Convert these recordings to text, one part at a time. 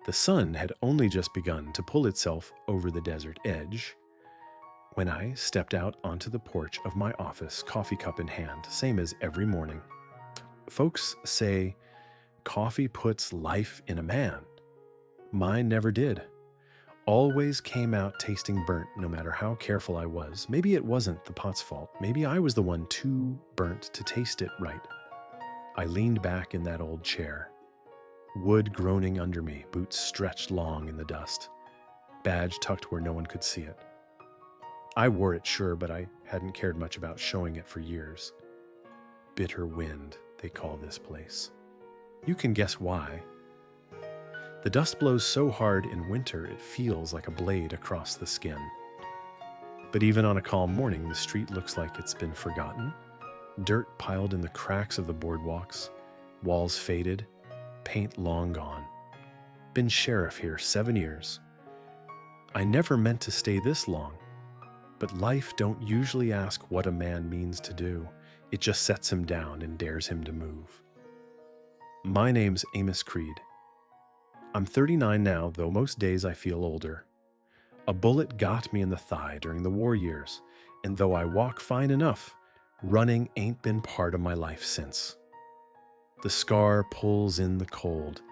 The sun had only just begun to pull itself over the desert edge when I stepped out onto the porch of my office, coffee cup in hand, same as every morning. Folks say coffee puts life in a man. Mine never did. Always came out tasting burnt no matter how careful I was. Maybe it wasn't the pot's fault. Maybe I was the one too burnt to taste it right. I leaned back in that old chair, wood groaning under me, boots stretched long in the dust, badge tucked where no one could see it. I wore it, sure, but I hadn't cared much about showing it for years. Bitter wind, they call this place. You can guess why. The dust blows so hard in winter it feels like a blade across the skin. But even on a calm morning, the street looks like it's been forgotten. Dirt piled in the cracks of the boardwalks, walls faded, paint long gone. Been sheriff here 7 years. I never meant to stay this long, but life don't usually ask what a man means to do. It just sets him down and dares him to move. My name's Amos Creed. I'm 39 now, though most days I feel older. A bullet got me in the thigh during the war years, and though I walk fine enough, running ain't been part of my life since. The scar pulls in the cold,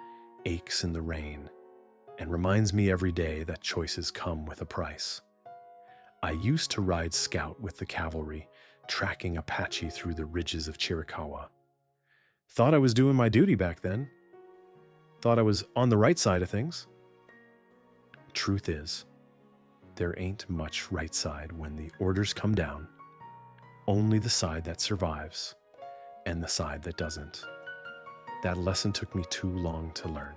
aches in the rain, and reminds me every day that choices come with a price. I used to ride scout with the cavalry, tracking Apache through the ridges of Chiricahua. Thought I was doing my duty back then. Thought I was on the right side of things. Truth is, there ain't much right side when the orders come down. Only the side that survives and the side that doesn't. That lesson took me too long to learn.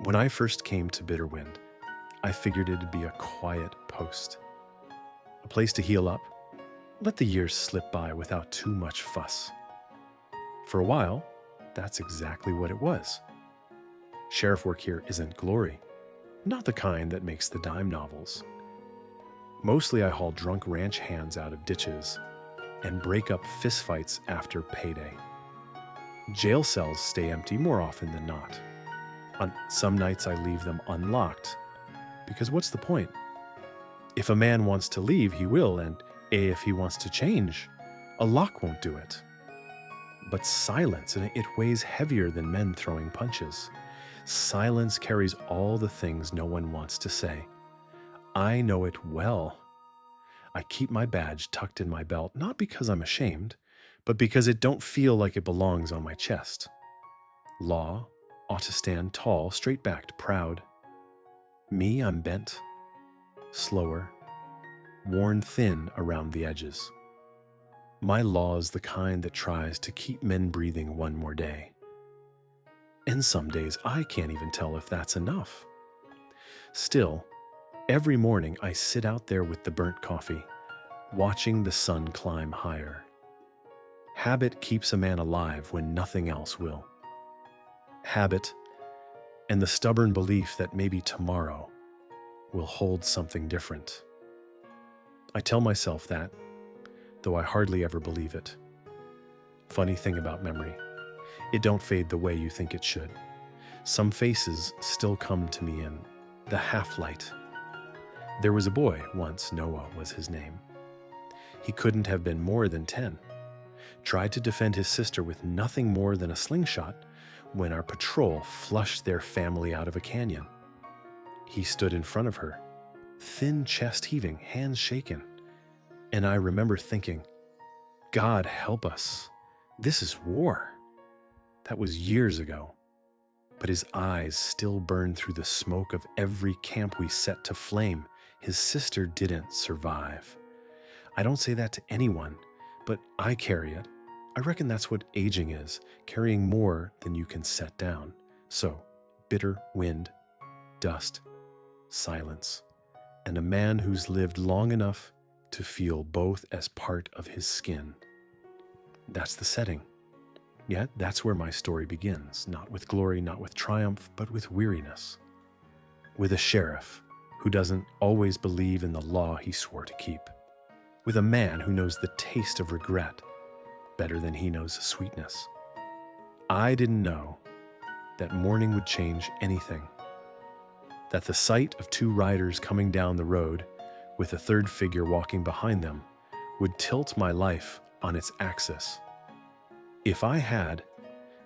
When I first came to Bitterwind, I figured it'd be a quiet post. A place to heal up, let the years slip by without too much fuss. For a while, that's exactly what it was. Sheriff work here isn't glory, not the kind that makes the dime novels. Mostly I haul drunk ranch hands out of ditches and break up fistfights after payday. Jail cells stay empty more often than not. On some nights I leave them unlocked, because what's the point? If a man wants to leave, he will, and if he wants to change, a lock won't do it. But silence, and it weighs heavier than men throwing punches. Silence carries all the things no one wants to say. I know it well. I keep my badge tucked in my belt, not because I'm ashamed, but because it don't feel like it belongs on my chest. Law ought to stand tall, straight-backed, proud. Me, I'm bent, slower, worn thin around the edges. My law's the kind that tries to keep men breathing one more day. And some days I can't even tell if that's enough. Still, every morning I sit out there with the burnt coffee, watching the sun climb higher. Habit keeps a man alive when nothing else will. Habit and the stubborn belief that maybe tomorrow will hold something different. I tell myself that, though I hardly ever believe it. Funny thing about memory, it don't fade the way you think it should. Some faces still come to me in the half-light. There was a boy once, Noah was his name. He couldn't have been more than 10. Tried to defend his sister with nothing more than a slingshot when our patrol flushed their family out of a canyon. He stood in front of her, thin chest heaving, hands shaken. And I remember thinking, God help us, this is war. That was years ago. But his eyes still burned through the smoke of every camp we set to flame. His sister didn't survive. I don't say that to anyone, but I carry it. I reckon that's what aging is, carrying more than you can set down. So, bitter wind, dust, silence, and a man who's lived long enough to feel both as part of his skin. That's the setting. Yet that's where my story begins, not with glory, not with triumph, but with weariness. With a sheriff who doesn't always believe in the law he swore to keep. With a man who knows the taste of regret better than he knows sweetness. I didn't know, that morning would change anything. That the sight of two riders coming down the road, with a third figure walking behind them, would tilt my life on its axis. If I had,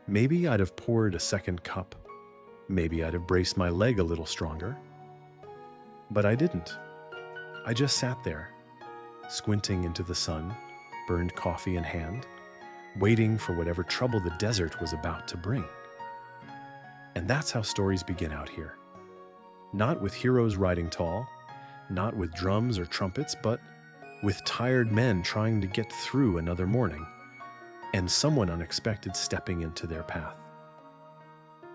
maybe I'd have poured a second cup. Maybe I'd have braced my leg a little stronger. But I didn't. I just sat there, squinting into the sun, burned coffee in hand, waiting for whatever trouble the desert was about to bring. And that's how stories begin out here. Not with heroes riding tall, not with drums or trumpets, but with tired men trying to get through another morning, and someone unexpected stepping into their path.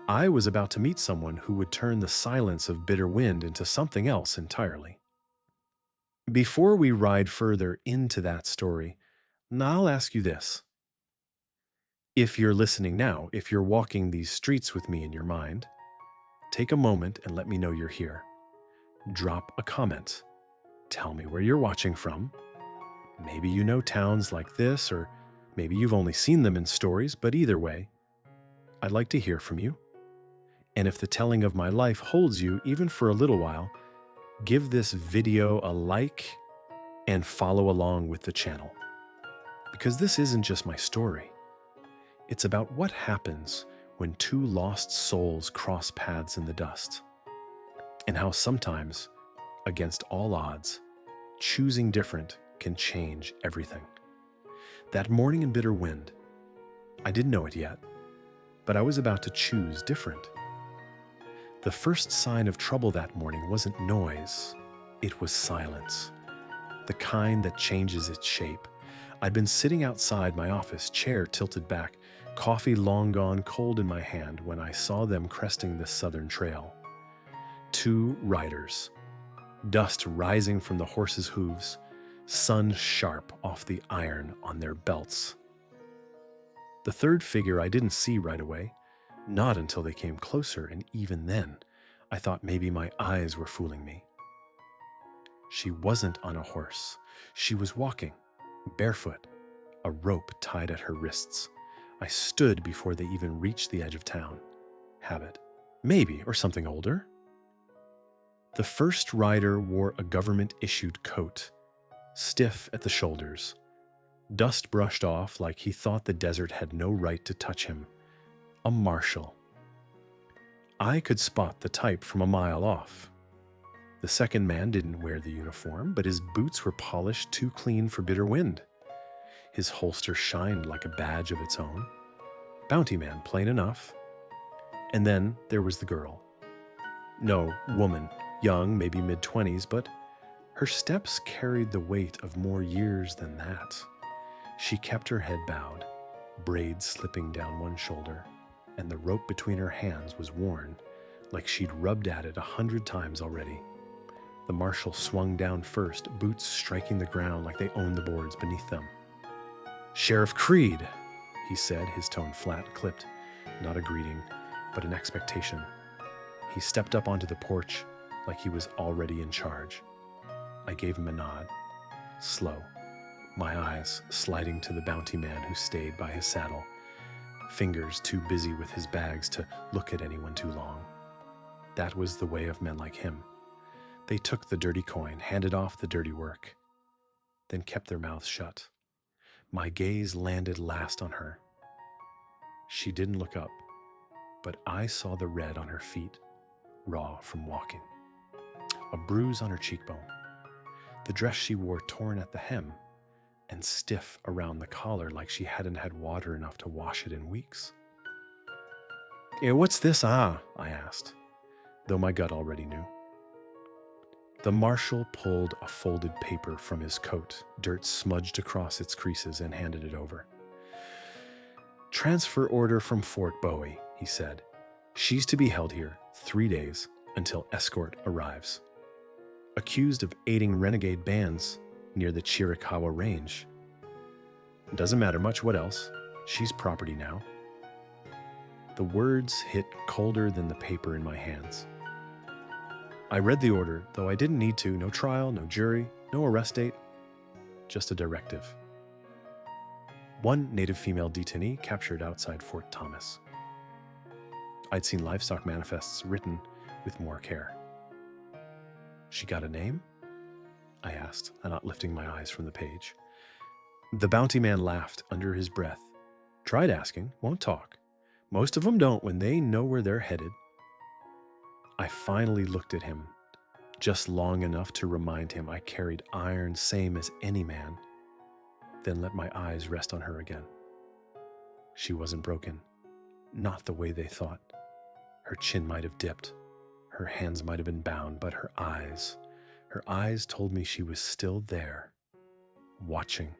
I was about to meet someone who would turn the silence of bitter wind into something else entirely. Before we ride further into that story, I'll ask you this. If you're listening now, if you're walking these streets with me in your mind, take a moment and let me know you're here. Drop a comment. Tell me where you're watching from. Maybe you know towns like this, or maybe you've only seen them in stories, but either way, I'd like to hear from you. And if the telling of my life holds you even for a little while, give this video a like and follow along with the channel. Because this isn't just my story. It's about what happens when two lost souls cross paths in the dust, and how sometimes, against all odds, choosing different can change everything. That morning in bitter wind, I didn't know it yet, but I was about to choose different. The first sign of trouble that morning wasn't noise, it was silence, the kind that changes its shape. I'd been sitting outside my office, chair tilted back, coffee long gone cold in my hand when I saw them cresting the southern trail. Two riders, dust rising from the horses' hooves, sun sharp off the iron on their belts. The third figure I didn't see right away, not until they came closer, and even then, I thought maybe my eyes were fooling me. She wasn't on a horse. She was walking, barefoot, a rope tied at her wrists. I stood before they even reached the edge of town. Habit, maybe, or something older. The first rider wore a government-issued coat, stiff at the shoulders, dust brushed off like he thought the desert had no right to touch him. A marshal. I could spot the type from a mile off. The second man didn't wear the uniform, but his boots were polished too clean for bitter wind. His holster shined like a badge of its own. Bounty man, plain enough. And then there was the girl. No, woman, young, maybe mid-20s, but her steps carried the weight of more years than that. She kept her head bowed, braids slipping down one shoulder, and the rope between her hands was worn, like she'd rubbed at it 100 times already. The marshal swung down first, boots striking the ground like they owned the boards beneath them. "Sheriff Creed," he said, his tone flat, clipped, not a greeting, but an expectation. He stepped up onto the porch like he was already in charge. I gave him a nod, slow, my eyes sliding to the bounty man who stayed by his saddle, fingers too busy with his bags to look at anyone too long. That was the way of men like him. They took the dirty coin, handed off the dirty work, then kept their mouths shut. My gaze landed last on her. She didn't look up, but I saw the red on her feet, raw from walking. A bruise on her cheekbone. The dress she wore torn at the hem and stiff around the collar like she hadn't had water enough to wash it in weeks. "What's this, I asked, though my gut already knew. The marshal pulled a folded paper from his coat, dirt smudged across its creases, and handed it over. "Transfer order from Fort Bowie," he said. "She's to be held here 3 days until escort arrives. Accused of aiding renegade bands near the Chiricahua Range. Doesn't matter much what else. She's property now." The words hit colder than the paper in my hands. I read the order, though I didn't need to. No trial, no jury, no arrest date, just a directive. One native female detainee captured outside Fort Thomas. I'd seen livestock manifests written with more care. She got a name? I asked, not lifting my eyes from the page. The bounty man laughed under his breath. Tried asking, won't talk. Most of them don't when they know where they're headed. I finally looked at him, just long enough to remind him I carried iron same as any man, then let my eyes rest on her again. She wasn't broken, not the way they thought. Her chin might have dipped, her hands might have been bound, but her eyes told me she was still there, watching,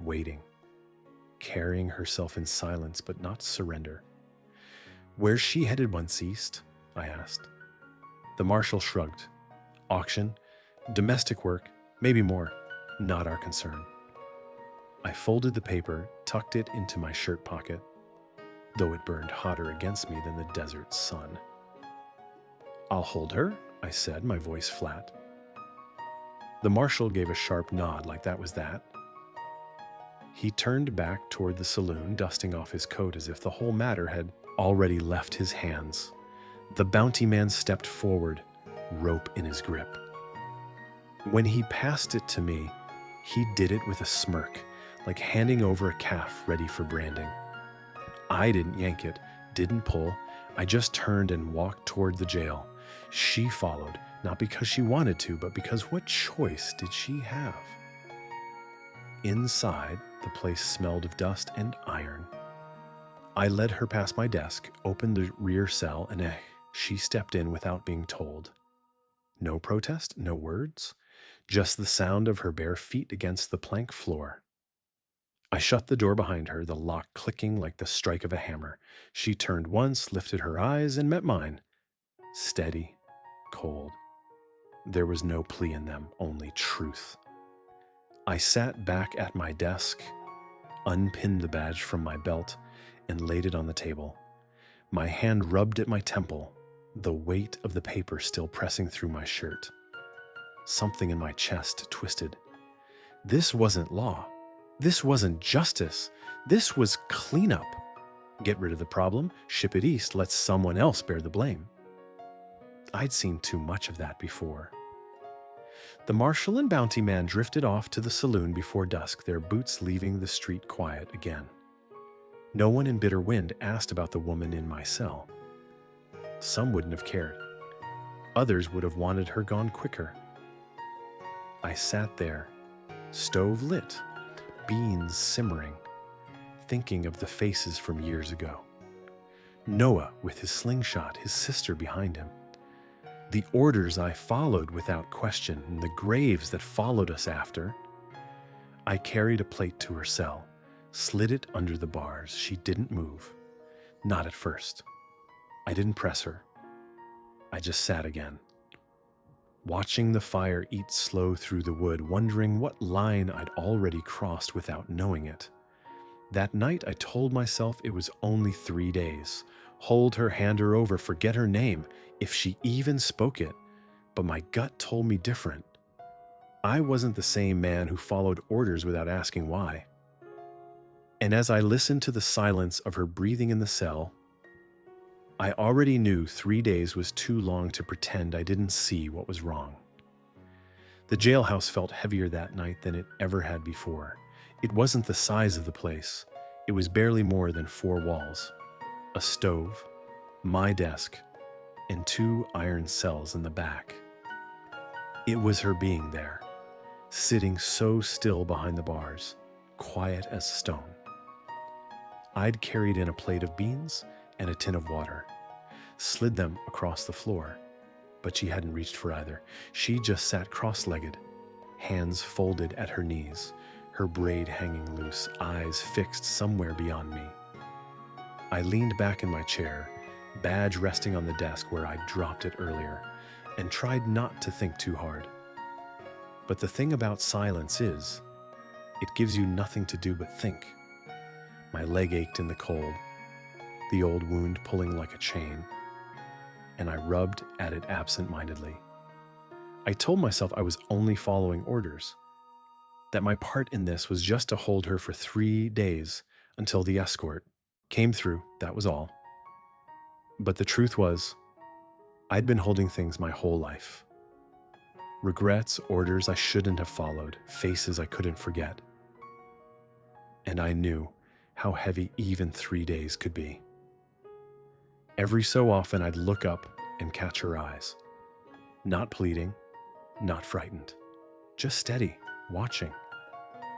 waiting, carrying herself in silence but not surrender. Where's she headed once east? I asked. The marshal shrugged. Auction, domestic work, maybe more, not our concern. I folded the paper, tucked it into my shirt pocket, though it burned hotter against me than the desert sun. I'll hold her, I said, my voice flat. The marshal gave a sharp nod like that was that. He turned back toward the saloon, dusting off his coat as if the whole matter had already left his hands. The bounty man stepped forward, rope in his grip. When he passed it to me, he did it with a smirk, like handing over a calf ready for branding. I didn't yank it, didn't pull. I just turned and walked toward the jail. She followed, not because she wanted to, but because what choice did she have? Inside, the place smelled of dust and iron. I led her past my desk, opened the rear cell, and she stepped in without being told. No protest, no words, just the sound of her bare feet against the plank floor. I shut the door behind her, the lock clicking like the strike of a hammer. She turned once, lifted her eyes, and met mine. Steady, cold. There was no plea in them, only truth. I sat back at my desk, unpinned the badge from my belt, and laid it on the table. My hand rubbed at my temple, the weight of the paper still pressing through my shirt. Something in my chest twisted. This wasn't law. This wasn't justice. This was cleanup. Get rid of the problem, ship it east, let someone else bear the blame. I'd seen too much of that before. The marshal and bounty man drifted off to the saloon before dusk, their boots leaving the street quiet again. No one in bitter wind asked about the woman in my cell. Some wouldn't have cared. Others would have wanted her gone quicker. I sat there, stove lit, beans simmering, thinking of the faces from years ago. Noah with his slingshot, his sister behind him. The orders I followed without question, and the graves that followed us after. I carried a plate to her cell, slid it under the bars. She didn't move. Not at first. I didn't press her. I just sat again, watching the fire eat slow through the wood, wondering what line I'd already crossed without knowing it. That night I told myself it was only 3 days. Hold her, hand her over, forget her name, if she even spoke it. But my gut told me different. I wasn't the same man who followed orders without asking why. And as I listened to the silence of her breathing in the cell, I already knew 3 days was too long to pretend I didn't see what was wrong. The jailhouse felt heavier that night than it ever had before. It wasn't the size of the place. It was barely more than 4 walls. A stove, my desk, and 2 iron cells in the back. It was her being there, sitting so still behind the bars, quiet as stone. I'd carried in a plate of beans and a tin of water, slid them across the floor, but she hadn't reached for either. She just sat cross-legged, hands folded at her knees, her braid hanging loose, eyes fixed somewhere beyond me. I leaned back in my chair, badge resting on the desk where I'd dropped it earlier, and tried not to think too hard. But the thing about silence is, it gives you nothing to do but think. My leg ached in the cold, the old wound pulling like a chain, and I rubbed at it absent-mindedly. I told myself I was only following orders, that my part in this was just to hold her for 3 days until the escort came through, that was all. But the truth was, I'd been holding things my whole life. Regrets, orders I shouldn't have followed, faces I couldn't forget. And I knew how heavy even 3 days could be. Every so often I'd look up and catch her eyes. Not pleading, not frightened, just steady, watching.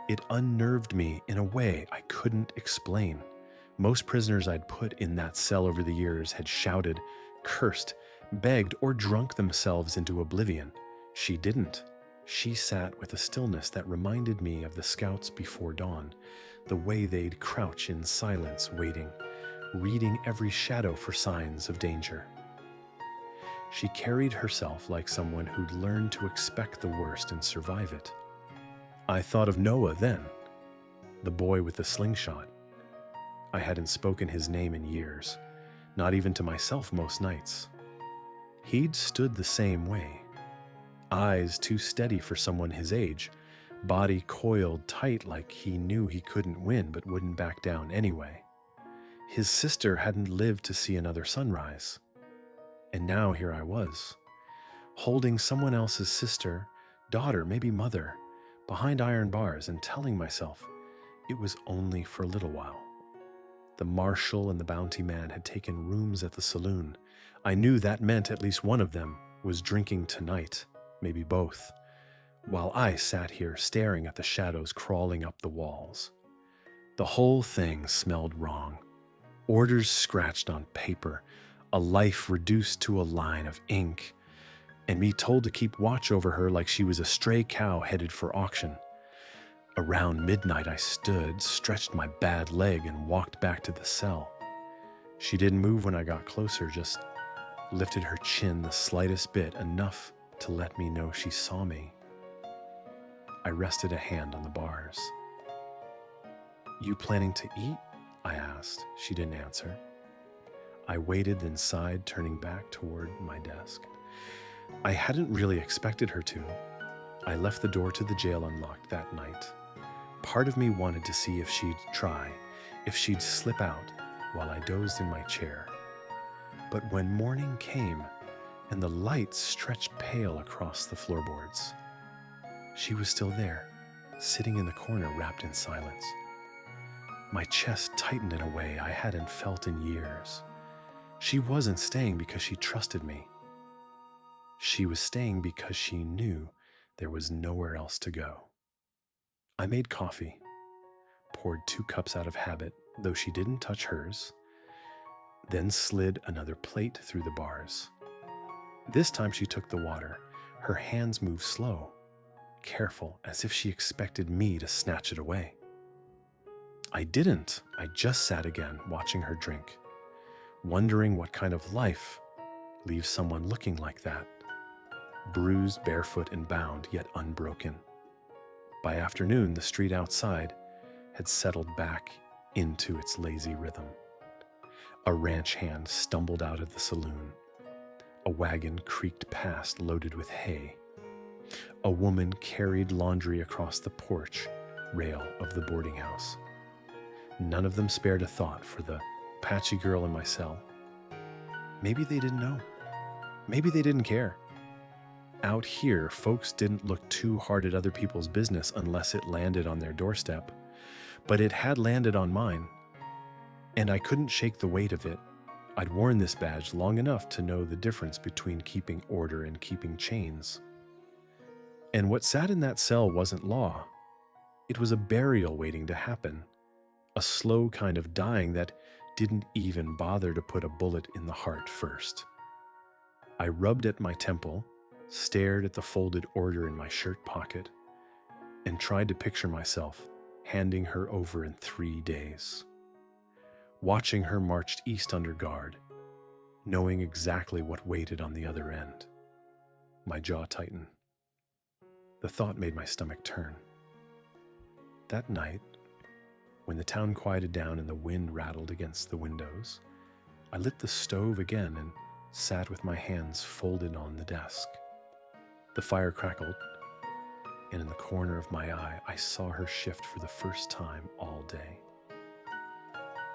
It unnerved me in a way I couldn't explain. Most prisoners I'd put in that cell over the years had shouted, cursed, begged, or drunk themselves into oblivion. She didn't. She sat with a stillness that reminded me of the scouts before dawn, the way they'd crouch in silence, waiting, reading every shadow for signs of danger. She carried herself like someone who'd learned to expect the worst and survive it. I thought of Noah then, the boy with the slingshot. I hadn't spoken his name in years, not even to myself most nights. He'd stood the same way. Eyes too steady for someone his age, body coiled tight like he knew he couldn't win but wouldn't back down anyway. His sister hadn't lived to see another sunrise. And now here I was, holding someone else's sister, daughter, maybe mother, behind iron bars and telling myself it was only for a little while. The marshal and the bounty man had taken rooms at the saloon. I knew that meant at least one of them was drinking tonight, maybe both, while I sat here staring at the shadows crawling up the walls. The whole thing smelled wrong. Orders scratched on paper, a life reduced to a line of ink, and me told to keep watch over her like she was a stray cow headed for auction. Around midnight I stood, stretched my bad leg, and walked back to the cell. She didn't move when I got closer, just lifted her chin the slightest bit, enough to let me know she saw me. I rested a hand on the bars. "You planning to eat?" I asked. She didn't answer. I waited, then sighed, turning back toward my desk. I hadn't really expected her to. I left the door to the jail unlocked that night. Part of me wanted to see if she'd try, if she'd slip out while I dozed in my chair. But when morning came and the lights stretched pale across the floorboards, she was still there, sitting in the corner wrapped in silence. My chest tightened in a way I hadn't felt in years. She wasn't staying because she trusted me. She was staying because she knew there was nowhere else to go. I made coffee, poured 2 cups out of habit, though she didn't touch hers, then slid another plate through the bars. This time she took the water. Her hands moved slow, careful, as if she expected me to snatch it away. I didn't. I just sat again, watching her drink, wondering what kind of life leaves someone looking like that, bruised, barefoot, and bound, yet unbroken. By afternoon, the street outside had settled back into its lazy rhythm. A ranch hand stumbled out of the saloon. A wagon creaked past, loaded with hay. A woman carried laundry across the porch rail of the boarding house. None of them spared a thought for the Apache girl in my cell. Maybe they didn't know. Maybe they didn't care. Out here, folks didn't look too hard at other people's business unless it landed on their doorstep. But it had landed on mine, and I couldn't shake the weight of it. I'd worn this badge long enough to know the difference between keeping order and keeping chains. And what sat in that cell wasn't law. It was a burial waiting to happen, a slow kind of dying that didn't even bother to put a bullet in the heart first. I rubbed at my temple, stared at the folded order in my shirt pocket, and tried to picture myself handing her over in 3 days. Watching her march east under guard, knowing exactly what waited on the other end. My jaw tightened. The thought made my stomach turn. That night, when the town quieted down and the wind rattled against the windows, I lit the stove again and sat with my hands folded on the desk. The fire crackled, and in the corner of my eye, I saw her shift for the first time all day.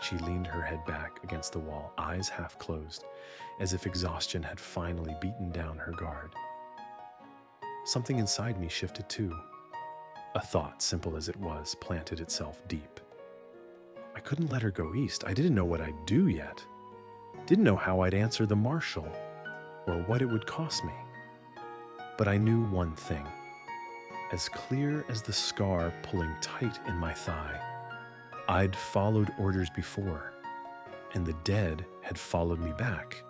She leaned her head back against the wall, eyes half closed, as if exhaustion had finally beaten down her guard. Something inside me shifted too. A thought, simple as it was, planted itself deep. I couldn't let her go east. I didn't know what I'd do yet. Didn't know how I'd answer the marshal, or what it would cost me. But I knew one thing, as clear as the scar pulling tight in my thigh. I'd followed orders before, and the dead had followed me back.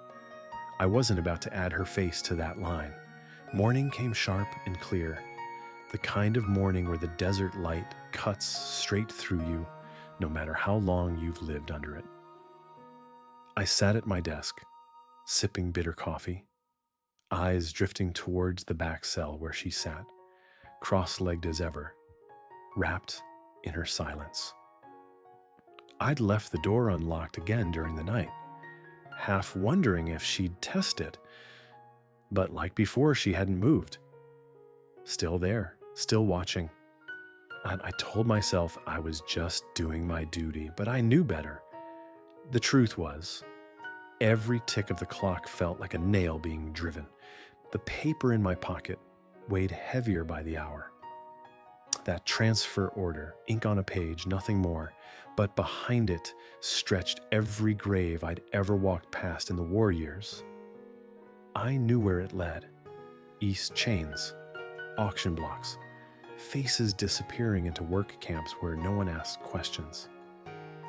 I wasn't about to add her face to that line. Morning came sharp and clear, the kind of morning where the desert light cuts straight through you, no matter how long you've lived under it. I sat at my desk, sipping bitter coffee, eyes drifting towards the back cell where she sat, cross-legged as ever, wrapped in her silence. I'd left the door unlocked again during the night, half wondering if she'd test it, but like before, she hadn't moved. Still there, still watching. And I told myself I was just doing my duty, but I knew better. The truth was, every tick of the clock felt like a nail being driven. The paper in my pocket weighed heavier by the hour. That transfer order, ink on a page, nothing more, but behind it stretched every grave I'd ever walked past in the war years. I knew where it led. East chains, auction blocks, faces disappearing into work camps where no one asked questions.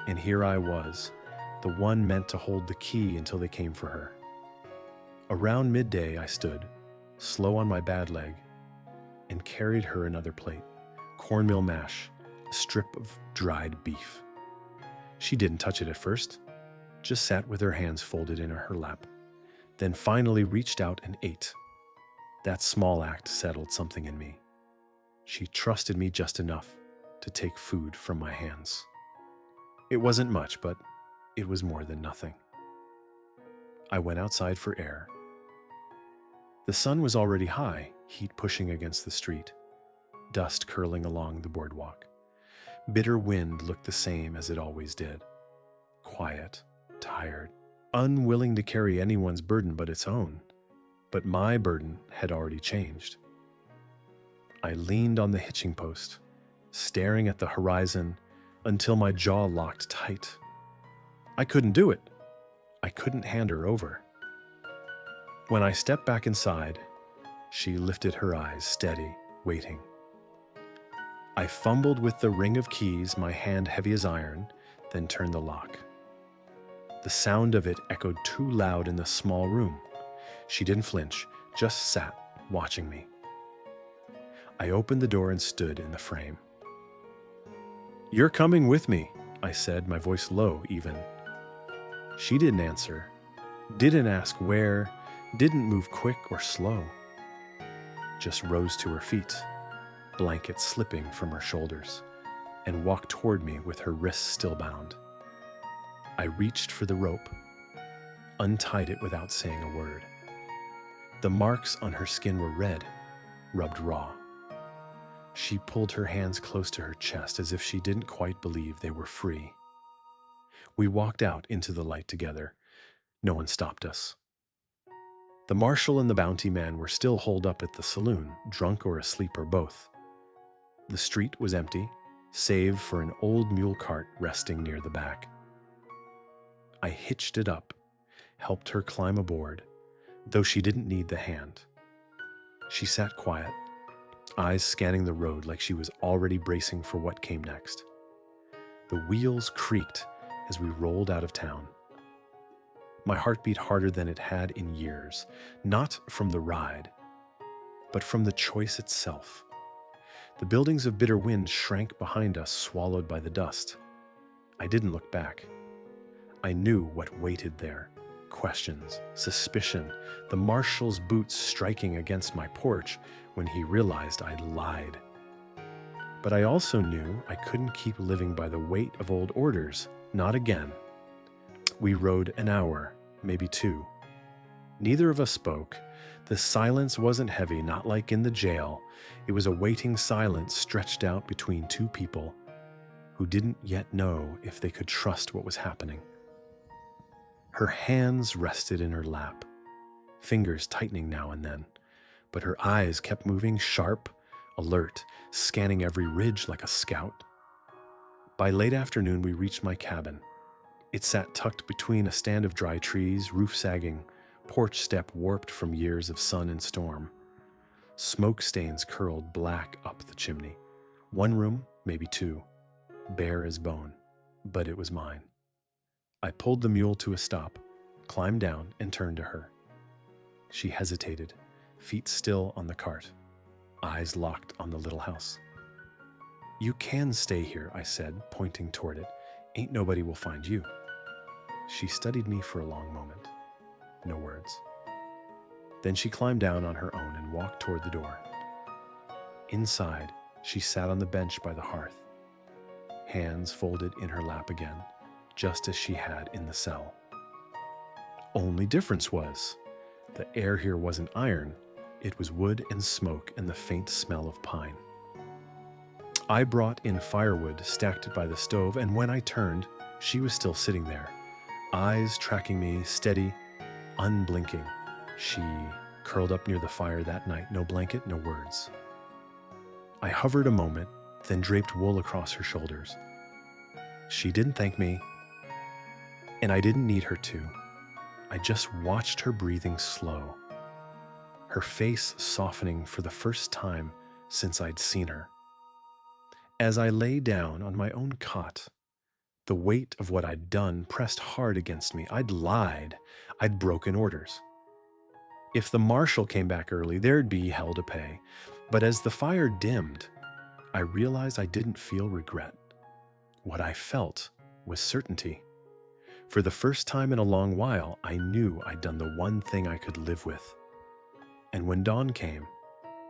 And here I was, the one meant to hold the key until they came for her. Around midday I stood, slow on my bad leg, and carried her another plate, cornmeal mash, a strip of dried beef. She didn't touch it at first, just sat with her hands folded in her lap, then finally reached out and ate. That small act settled something in me. She trusted me just enough to take food from my hands. It wasn't much, but it was more than nothing. I went outside for air. The sun was already high, heat pushing against the street, dust curling along the boardwalk. Bitter wind looked the same as it always did. Quiet, tired, unwilling to carry anyone's burden but its own. But my burden had already changed. I leaned on the hitching post, staring at the horizon until my jaw locked tight. I couldn't do it. I couldn't hand her over. When I stepped back inside, she lifted her eyes, steady, waiting. I fumbled with the ring of keys, my hand heavy as iron, then turned the lock. The sound of it echoed too loud in the small room. She didn't flinch, just sat, watching me. I opened the door and stood in the frame. "You're coming with me," I said, my voice low even. She didn't answer, didn't ask where, didn't move quick or slow. Just rose to her feet, blanket slipping from her shoulders, and walked toward me with her wrists still bound. I reached for the rope, untied it without saying a word. The marks on her skin were red, rubbed raw. She pulled her hands close to her chest as if she didn't quite believe they were free. We walked out into the light together. No one stopped us. The marshal and the bounty man were still holed up at the saloon, drunk or asleep or both. The street was empty, save for an old mule cart resting near the back. I hitched it up, helped her climb aboard, though she didn't need the hand. She sat quiet, eyes scanning the road like she was already bracing for what came next. The wheels creaked as we rolled out of town. My heart beat harder than it had in years, not from the ride, but from the choice itself. The buildings of Bitter Wind shrank behind us, swallowed by the dust. I didn't look back. I knew what waited there. Questions, suspicion, the marshal's boots striking against my porch when he realized I'd lied. But I also knew I couldn't keep living by the weight of old orders, not again. We rode an hour, maybe two. Neither of us spoke. The silence wasn't heavy, not like in the jail. It was a waiting silence stretched out between two people who didn't yet know if they could trust what was happening. Her hands rested in her lap, fingers tightening now and then, but her eyes kept moving, sharp, alert, scanning every ridge like a scout. By late afternoon, we reached my cabin. It sat tucked between a stand of dry trees, roof sagging, porch step warped from years of sun and storm. Smoke stains curled black up the chimney. One room, maybe two, bare as bone, but it was mine. I pulled the mule to a stop, climbed down, and turned to her. She hesitated, feet still on the cart, eyes locked on the little house. "You can stay here," I said, pointing toward it. "Ain't nobody will find you." She studied me for a long moment. No words. Then she climbed down on her own and walked toward the door. Inside, she sat on the bench by the hearth, hands folded in her lap again, just as she had in the cell. Only difference was, the air here wasn't iron, it was wood and smoke and the faint smell of pine. I brought in firewood, stacked it by the stove, and when I turned, she was still sitting there, eyes tracking me, steady, unblinking. She curled up near the fire that night, no blanket, no words. I hovered a moment, then draped wool across her shoulders. She didn't thank me, and I didn't need her to. I just watched her breathing slow, her face softening for the first time since I'd seen her. As I lay down on my own cot, the weight of what I'd done pressed hard against me. I'd lied. I'd broken orders. If the marshal came back early, there'd be hell to pay. But as the fire dimmed, I realized I didn't feel regret. What I felt was certainty. For the first time in a long while, I knew I'd done the one thing I could live with. And when dawn came,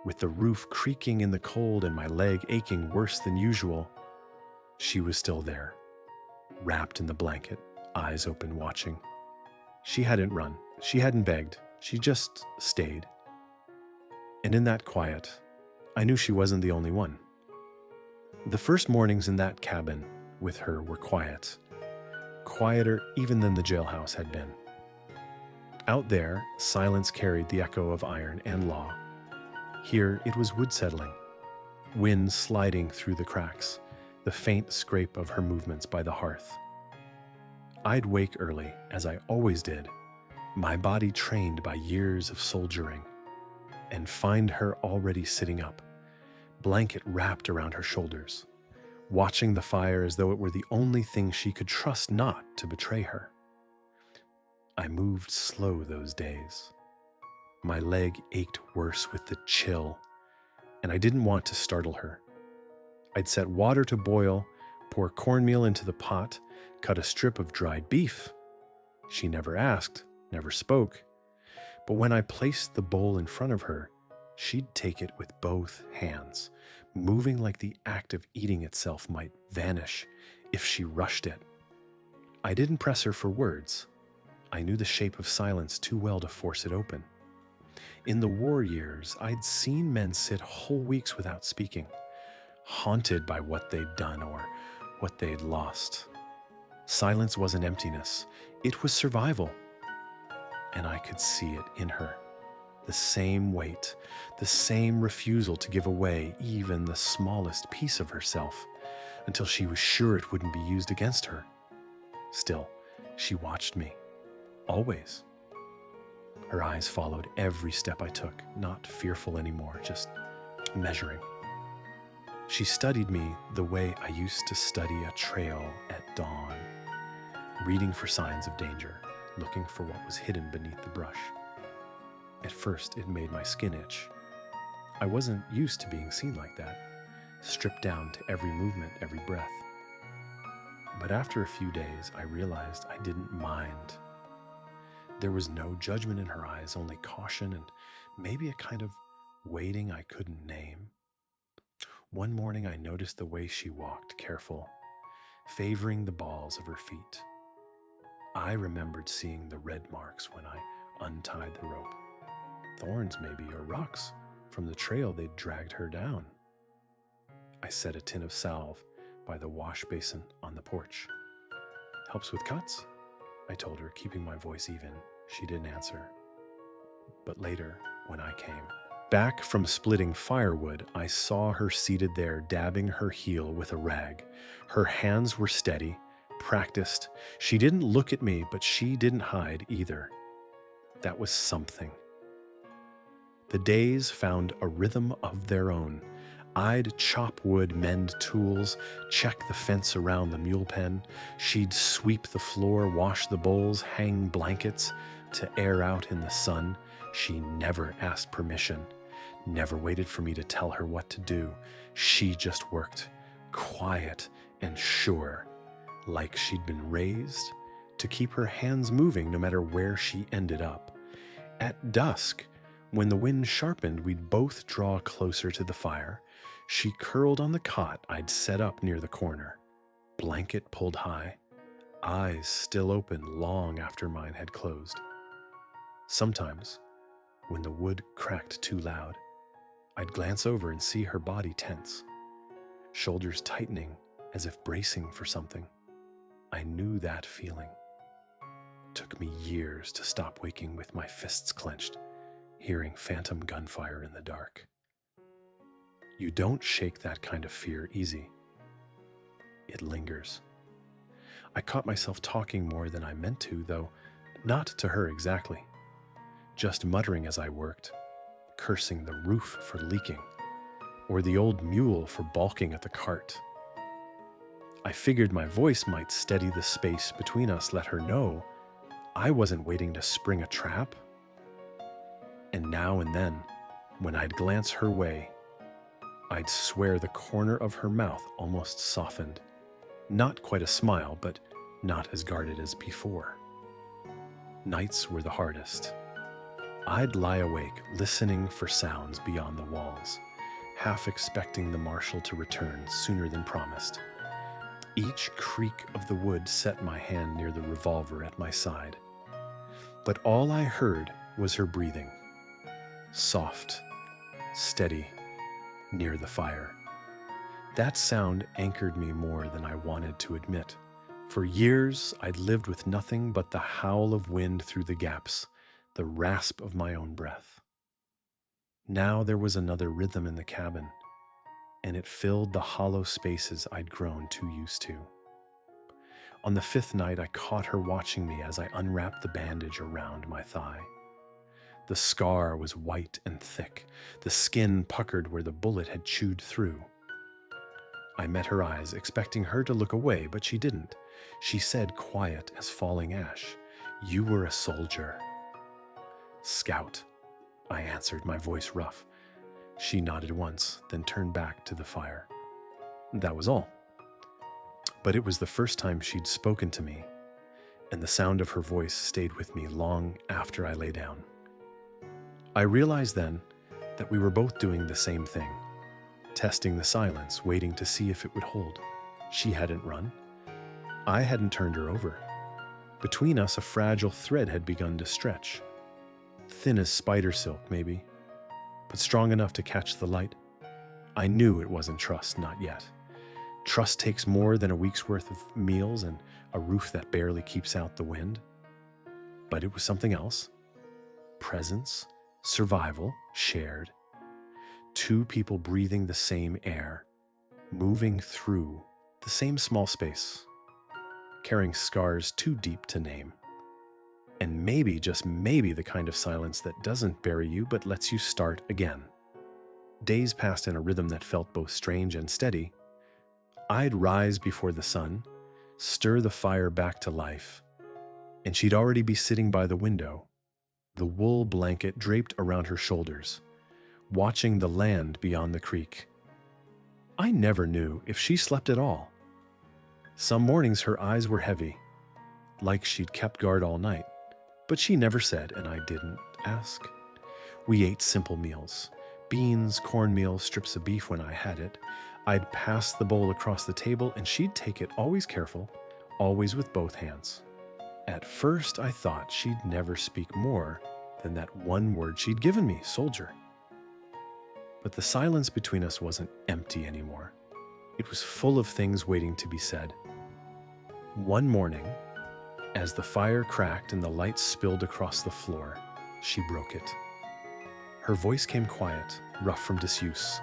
with the roof creaking in the cold and my leg aching worse than usual, she was still there, wrapped in the blanket, eyes open, watching. She hadn't run. She hadn't begged. She just stayed. And in that quiet, I knew she wasn't the only one. The first mornings in that cabin with her were quiet, quieter even than the jailhouse had been. Out there, silence carried the echo of iron and law. Here, it was wood settling, wind sliding through the cracks, the faint scrape of her movements by the hearth. I'd wake early, as I always did, my body trained by years of soldiering, and find her already sitting up, blanket wrapped around her shoulders, watching the fire as though it were the only thing she could trust not to betray her. I moved slow those days. My leg ached worse with the chill, and I didn't want to startle her. I'd set water to boil, pour cornmeal into the pot, cut a strip of dried beef. She never asked, never spoke, but when I placed the bowl in front of her, she'd take it with both hands, moving like the act of eating itself might vanish if she rushed it. I didn't press her for words. I knew the shape of silence too well to force it open. In the war years, I'd seen men sit whole weeks without speaking, haunted by what they'd done or what they'd lost. Silence wasn't emptiness, it was survival. And I could see it in her. The same weight, the same refusal to give away even the smallest piece of herself until she was sure it wouldn't be used against her. Still, she watched me, always. Her eyes followed every step I took, not fearful anymore, just measuring. She studied me the way I used to study a trail at dawn, reading for signs of danger, looking for what was hidden beneath the brush. At first, it made my skin itch. I wasn't used to being seen like that, stripped down to every movement, every breath. But after a few days, I realized I didn't mind. There was no judgment in her eyes, only caution and maybe a kind of waiting I couldn't name. One morning, I noticed the way she walked, careful, favoring the balls of her feet. I remembered seeing the red marks when I untied the rope. Thorns maybe, or rocks from the trail they'd dragged her down. I set a tin of salve by the wash basin on the porch. "Helps with cuts?" I told her, keeping my voice even. She didn't answer. But later, when I came back from splitting firewood, I saw her seated there, dabbing her heel with a rag. Her hands were steady, practiced. She didn't look at me, but she didn't hide either. That was something. The days found a rhythm of their own. I'd chop wood, mend tools, check the fence around the mule pen. She'd sweep the floor, wash the bowls, hang blankets to air out in the sun. She never asked permission, never waited for me to tell her what to do. She just worked, quiet and sure, like she'd been raised to keep her hands moving no matter where she ended up. At dusk, when the wind sharpened, we'd both draw closer to the fire. She curled on the cot I'd set up near the corner, blanket pulled high, eyes still open long after mine had closed. Sometimes, when the wood cracked too loud, I'd glance over and see her body tense, shoulders tightening as if bracing for something. I knew that feeling. Took me years to stop waking with my fists clenched, hearing phantom gunfire in the dark. You don't shake that kind of fear easy. It lingers. I caught myself talking more than I meant to, though not to her exactly. Just muttering as I worked, cursing the roof for leaking, or the old mule for balking at the cart. I figured my voice might steady the space between us, let her know I wasn't waiting to spring a trap. And now and then, when I'd glance her way, I'd swear the corner of her mouth almost softened. Not quite a smile, but not as guarded as before. Nights were the hardest. I'd lie awake, listening for sounds beyond the walls, half expecting the marshal to return sooner than promised. Each creak of the wood set my hand near the revolver at my side. But all I heard was her breathing, soft, steady, near the fire. That sound anchored me more than I wanted to admit. For years, I'd lived with nothing but the howl of wind through the gaps, the rasp of my own breath. Now there was another rhythm in the cabin, and it filled the hollow spaces I'd grown too used to. On the fifth night, I caught her watching me as I unwrapped the bandage around my thigh. The scar was white and thick, the skin puckered where the bullet had chewed through. I met her eyes, expecting her to look away, but she didn't. She said, quiet as falling ash, "You were a soldier." "Scout," I answered, my voice rough. She nodded once, then turned back to the fire. That was all. But it was the first time she'd spoken to me, and the sound of her voice stayed with me long after I lay down. I realized then that we were both doing the same thing, testing the silence, waiting to see if it would hold. She hadn't run. I hadn't turned her over. Between us, a fragile thread had begun to stretch. Thin as spider silk, maybe, but strong enough to catch the light. I knew it wasn't trust, not yet. Trust takes more than a week's worth of meals and a roof that barely keeps out the wind. But it was something else. Presence, survival, shared. Two people breathing the same air, moving through the same small space, carrying scars too deep to name. And maybe, just maybe, the kind of silence that doesn't bury you but lets you start again. Days passed in a rhythm that felt both strange and steady. I'd rise before the sun, stir the fire back to life, and she'd already be sitting by the window, the wool blanket draped around her shoulders, watching the land beyond the creek. I never knew if she slept at all. Some mornings her eyes were heavy, like she'd kept guard all night, but she never said, and I didn't ask. We ate simple meals, beans, cornmeal, strips of beef when I had it. I'd pass the bowl across the table, and she'd take it, always careful, always with both hands. At first, I thought she'd never speak more than that one word she'd given me, soldier. But the silence between us wasn't empty anymore. It was full of things waiting to be said. One morning, as the fire cracked and the light spilled across the floor, she broke it. Her voice came quiet, rough from disuse.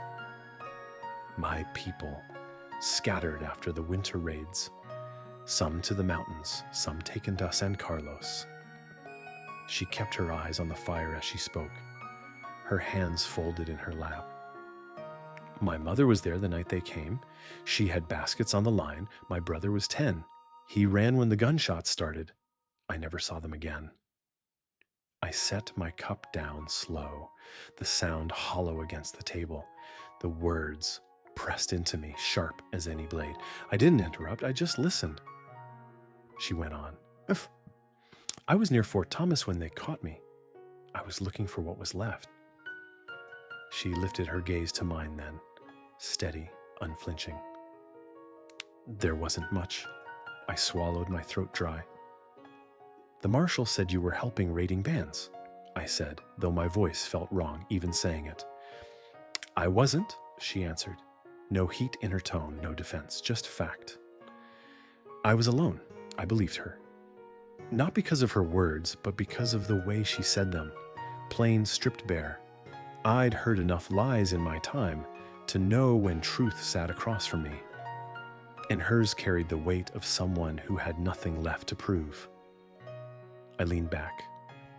My people, scattered after the winter raids, some to the mountains, some taken to San Carlos. She kept her eyes on the fire as she spoke, her hands folded in her lap. My mother was there the night they came. She had baskets on the line. My brother was 10. He ran when the gunshots started. I never saw them again. I set my cup down slow, the sound hollow against the table, the words pressed into me, sharp as any blade. I didn't interrupt, I just listened. She went on. I was near Fort Thomas when they caught me. I was looking for what was left. She lifted her gaze to mine then, steady, unflinching. There wasn't much. I swallowed, my throat dry. The marshal said you were helping raiding bands, I said, though my voice felt wrong even saying it. I wasn't, she answered. No heat in her tone, no defense, just fact. I was alone, I believed her. Not because of her words, but because of the way she said them, plain stripped bare. I'd heard enough lies in my time to know when truth sat across from me, and hers carried the weight of someone who had nothing left to prove. I leaned back,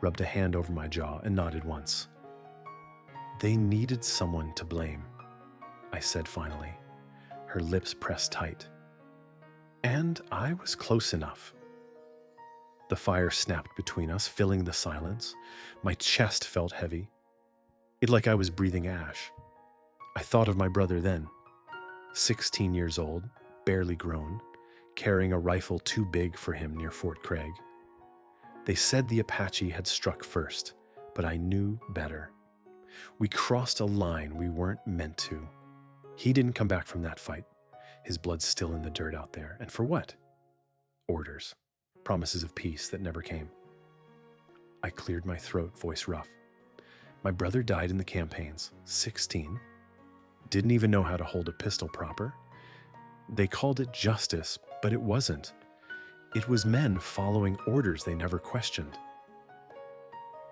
rubbed a hand over my jaw, and nodded once. They needed someone to blame, I said finally, her lips pressed tight. And I was close enough. The fire snapped between us, filling the silence. My chest felt heavy. It like I was breathing ash. I thought of my brother then, 16 years old, barely grown, carrying a rifle too big for him near Fort Craig. They said the Apache had struck first, but I knew better. We crossed a line we weren't meant to. He didn't come back from that fight. His blood's still in the dirt out there. And for what? Orders. Promises of peace that never came. I cleared my throat, voice rough. My brother died in the campaigns, 16. Didn't even know how to hold a pistol proper. They called it justice, but it wasn't. It was men following orders they never questioned.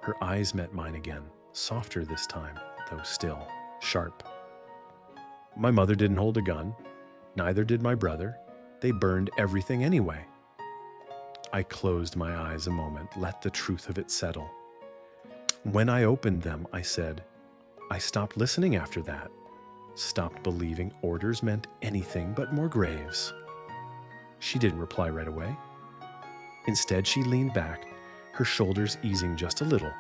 Her eyes met mine again, softer this time, though still sharp. My mother didn't hold a gun. Neither did my brother. They burned everything anyway. I closed my eyes a moment, let the truth of it settle. When I opened them, I said, I stopped listening after that. Stopped believing orders meant anything but more graves. She didn't reply right away. Instead, she leaned back, her shoulders easing just a little,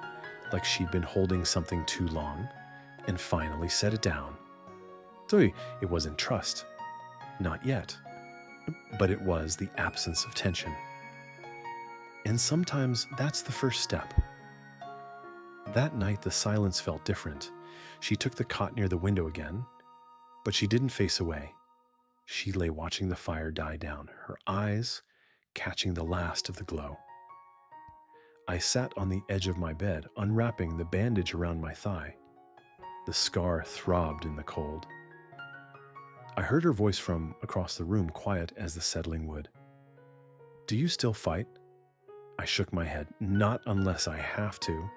like she'd been holding something too long, and finally set it down. So it wasn't trust. Not yet. But it was the absence of tension. And sometimes that's the first step. That night, the silence felt different. She took the cot near the window again, but she didn't face away. She lay watching the fire die down, her eyes catching the last of the glow. I sat on the edge of my bed, unwrapping the bandage around my thigh. The scar throbbed in the cold. I heard her voice from across the room, quiet as the settling wood. Do you still fight? I shook my head. Not unless I have to.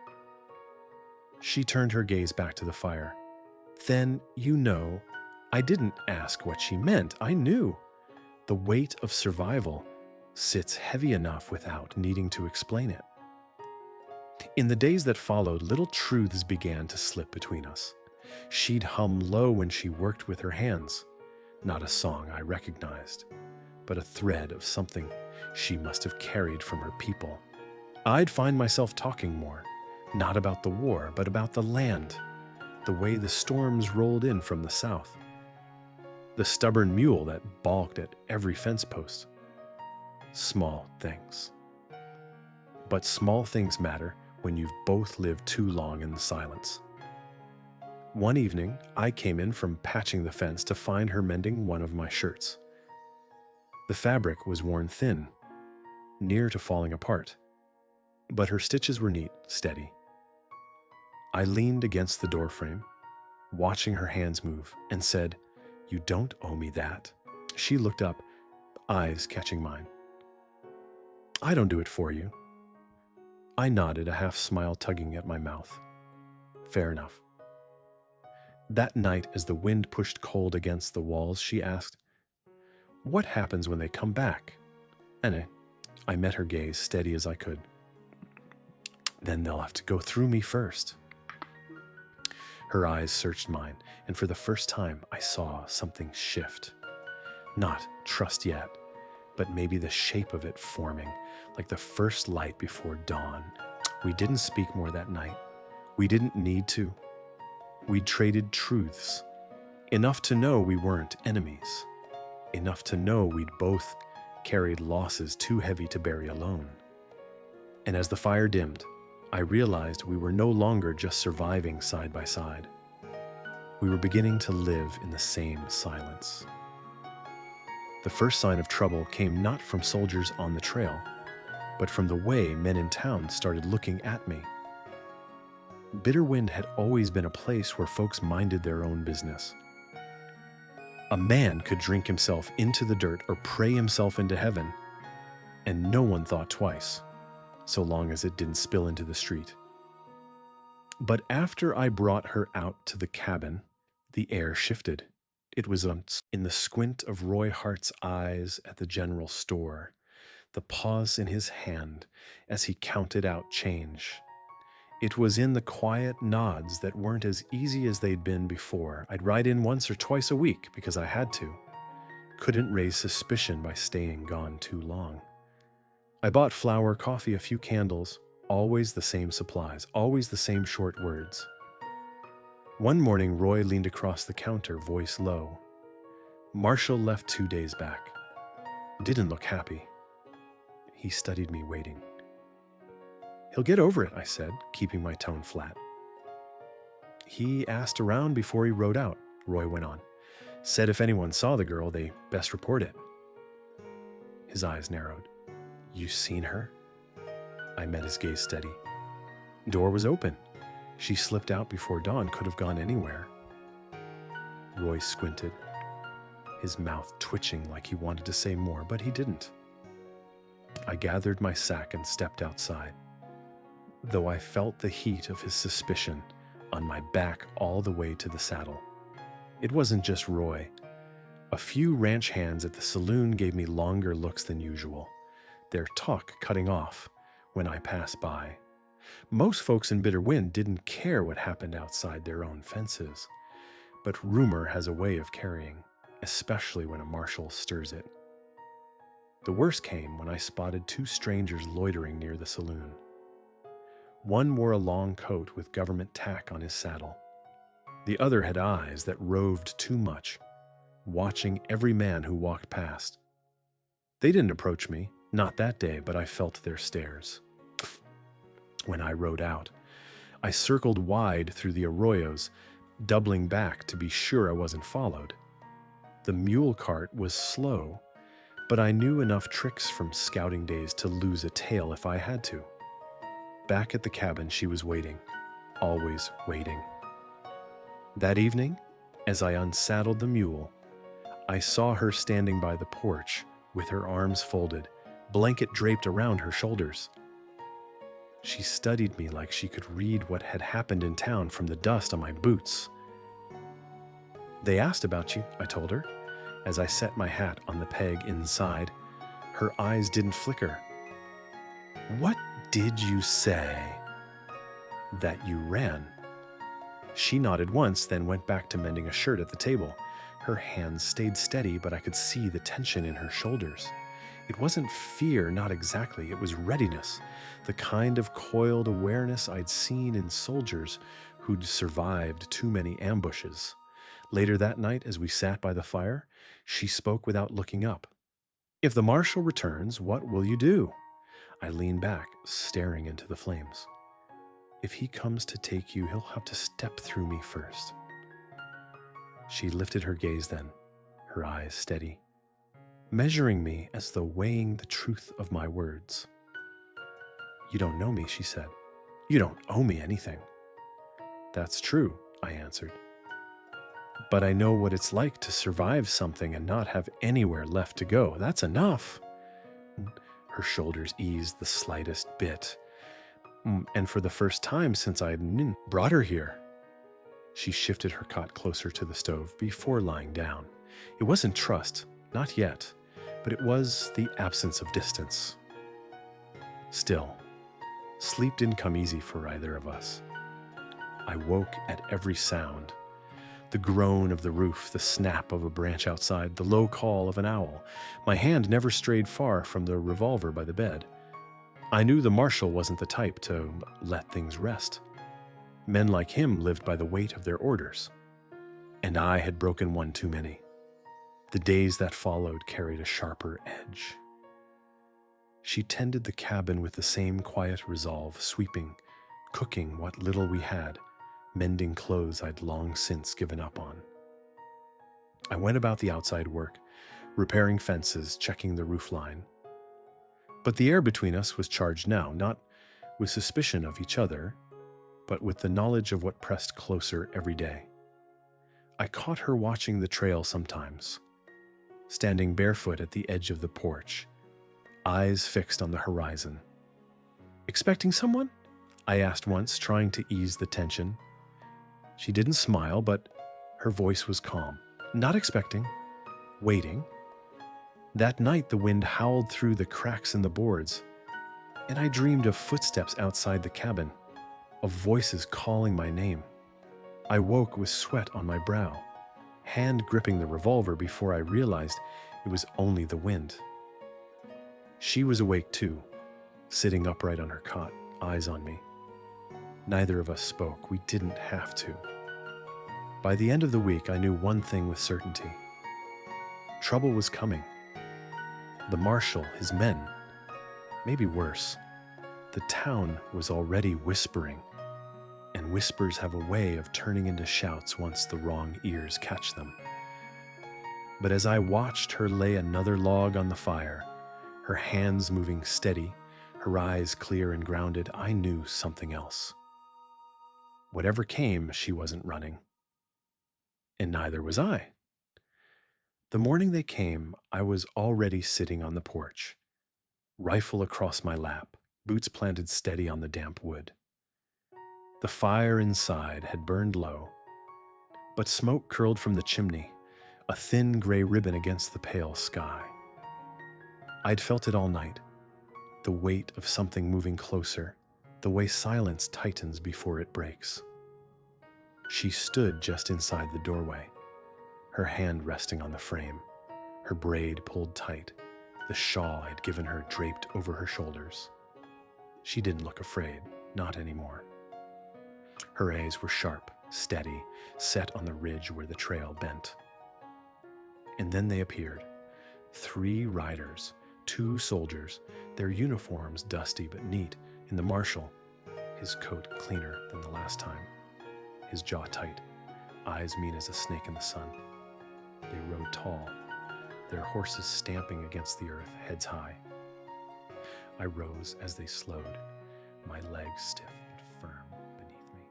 She turned her gaze back to the fire. Then, I didn't ask what she meant. I knew. The weight of survival sits heavy enough without needing to explain it. In the days that followed, little truths began to slip between us. She'd hum low when she worked with her hands. Not a song I recognized, but a thread of something she must have carried from her people. I'd find myself talking more, not about the war, but about the land, the way the storms rolled in from the south, the stubborn mule that balked at every fence post. Small things. But small things matter when you've both lived too long in the silence. One evening, I came in from patching the fence to find her mending one of my shirts. The fabric was worn thin, near to falling apart, but her stitches were neat, steady. I leaned against the doorframe, watching her hands move, and said, "You don't owe me that. She looked up, eyes catching mine. I don't do it for you. I nodded, a half smile tugging at my mouth. Fair enough. That night, as the wind pushed cold against the walls, she asked, "What happens when they come back?" And I met her gaze, steady as I could. "Then they'll have to go through me first." Her eyes searched mine, and for the first time I saw something shift. Not trust yet, but maybe the shape of it forming, like the first light before dawn. We didn't speak more that night. We didn't need to. We traded truths. Enough to know we weren't enemies. Enough to know we'd both carried losses too heavy to bury alone. And as the fire dimmed, I realized we were no longer just surviving side by side. We were beginning to live in the same silence. The first sign of trouble came not from soldiers on the trail, but from the way men in town started looking at me. Bitterwind had always been a place where folks minded their own business. A man could drink himself into the dirt or pray himself into heaven, and no one thought twice, so long as it didn't spill into the street. But after I brought her out to the cabin, the air shifted. It was in the squint of Roy Hart's eyes at the general store, the pause in his hand as he counted out change. It was in the quiet nods that weren't as easy as they'd been before. I'd ride in once or twice a week because I had to. Couldn't raise suspicion by staying gone too long. I bought flour, coffee, a few candles, always the same supplies, always the same short words. One morning, Roy leaned across the counter, voice low. "Marshall left 2 days back. Didn't look happy." He studied me, waiting. "He'll get over it," I said, keeping my tone flat. "He asked around before he rode out," Roy went on. "Said if anyone saw the girl, they best report it." His eyes narrowed. "You seen her?" I met his gaze steady. "Door was open. She slipped out before dawn, could have gone anywhere." Roy squinted, his mouth twitching like he wanted to say more, but he didn't. I gathered my sack and stepped outside, though I felt the heat of his suspicion on my back all the way to the saddle. It wasn't just Roy. A few ranch hands at the saloon gave me longer looks than usual, their talk cutting off when I passed by. Most folks in Bitterwind didn't care what happened outside their own fences, but rumor has a way of carrying, especially when a marshal stirs it. The worst came when I spotted 2 strangers loitering near the saloon. One wore a long coat with government tack on his saddle. The other had eyes that roved too much, watching every man who walked past. They didn't approach me, not that day, but I felt their stares. When I rode out, I circled wide through the arroyos, doubling back to be sure I wasn't followed. The mule cart was slow, but I knew enough tricks from scouting days to lose a tail if I had to. Back at the cabin, she was waiting, always waiting. That evening, as I unsaddled the mule, I saw her standing by the porch with her arms folded, blanket draped around her shoulders. She studied me like she could read what had happened in town from the dust on my boots. "They asked about you," I told her, as I set my hat on the peg inside. Her eyes didn't flicker. "What did you say?" "That you ran." She nodded once, then went back to mending a shirt at the table. Her hands stayed steady, but I could see the tension in her shoulders. It wasn't fear, not exactly. It was readiness, the kind of coiled awareness I'd seen in soldiers who'd survived too many ambushes. Later that night, as we sat by the fire, she spoke without looking up. "If the marshal returns, what will you do?" I leaned back, staring into the flames. "If he comes to take you, he'll have to step through me first." She lifted her gaze then, her eyes steady, measuring me as though weighing the truth of my words. "You don't know me," she said. "You don't owe me anything." "That's true," I answered. But I know what it's like to survive something and not have anywhere left to go. That's enough. Her shoulders eased the slightest bit. And for the first time since I brought her here, she shifted her cot closer to the stove before lying down. It wasn't trust, not yet, but it was the absence of distance. Still, sleep didn't come easy for either of us. I woke at every sound. The groan of the roof, the snap of a branch outside, the low call of an owl. My hand never strayed far from the revolver by the bed. I knew the marshal wasn't the type to let things rest. Men like him lived by the weight of their orders. And I had broken one too many. The days that followed carried a sharper edge. She tended the cabin with the same quiet resolve, sweeping, cooking what little we had, mending clothes I'd long since given up on. I went about the outside work, repairing fences, checking the roof line. But the air between us was charged now, not with suspicion of each other, but with the knowledge of what pressed closer every day. I caught her watching the trail sometimes, standing barefoot at the edge of the porch, eyes fixed on the horizon. "Expecting someone?" I asked once, trying to ease the tension. She didn't smile, but her voice was calm. "Not expecting. Waiting." That night, the wind howled through the cracks in the boards, and I dreamed of footsteps outside the cabin, of voices calling my name. I woke with sweat on my brow, hand gripping the revolver before I realized it was only the wind. She was awake too, sitting upright on her cot, eyes on me. Neither of us spoke. We didn't have to. By the end of the week, I knew one thing with certainty. Trouble was coming. The marshal, his men, maybe worse. The town was already whispering, and whispers have a way of turning into shouts once the wrong ears catch them. But as I watched her lay another log on the fire, her hands moving steady, her eyes clear and grounded, I knew something else. Whatever came, she wasn't running. And neither was I. The morning they came, I was already sitting on the porch, rifle across my lap, boots planted steady on the damp wood. The fire inside had burned low, but smoke curled from the chimney, a thin gray ribbon against the pale sky. I'd felt it all night, the weight of something moving closer, the way silence tightens before it breaks. She stood just inside the doorway, her hand resting on the frame, her braid pulled tight, the shawl I'd given her draped over her shoulders. She didn't look afraid, not anymore. Her eyes were sharp, steady, set on the ridge where the trail bent. And then they appeared. 3 riders, 2 soldiers, their uniforms dusty but neat, and the marshal, his coat cleaner than the last time, his jaw tight, eyes mean as a snake in the sun. They rode tall, their horses stamping against the earth, heads high. I rose as they slowed, my legs stiff but firm beneath me.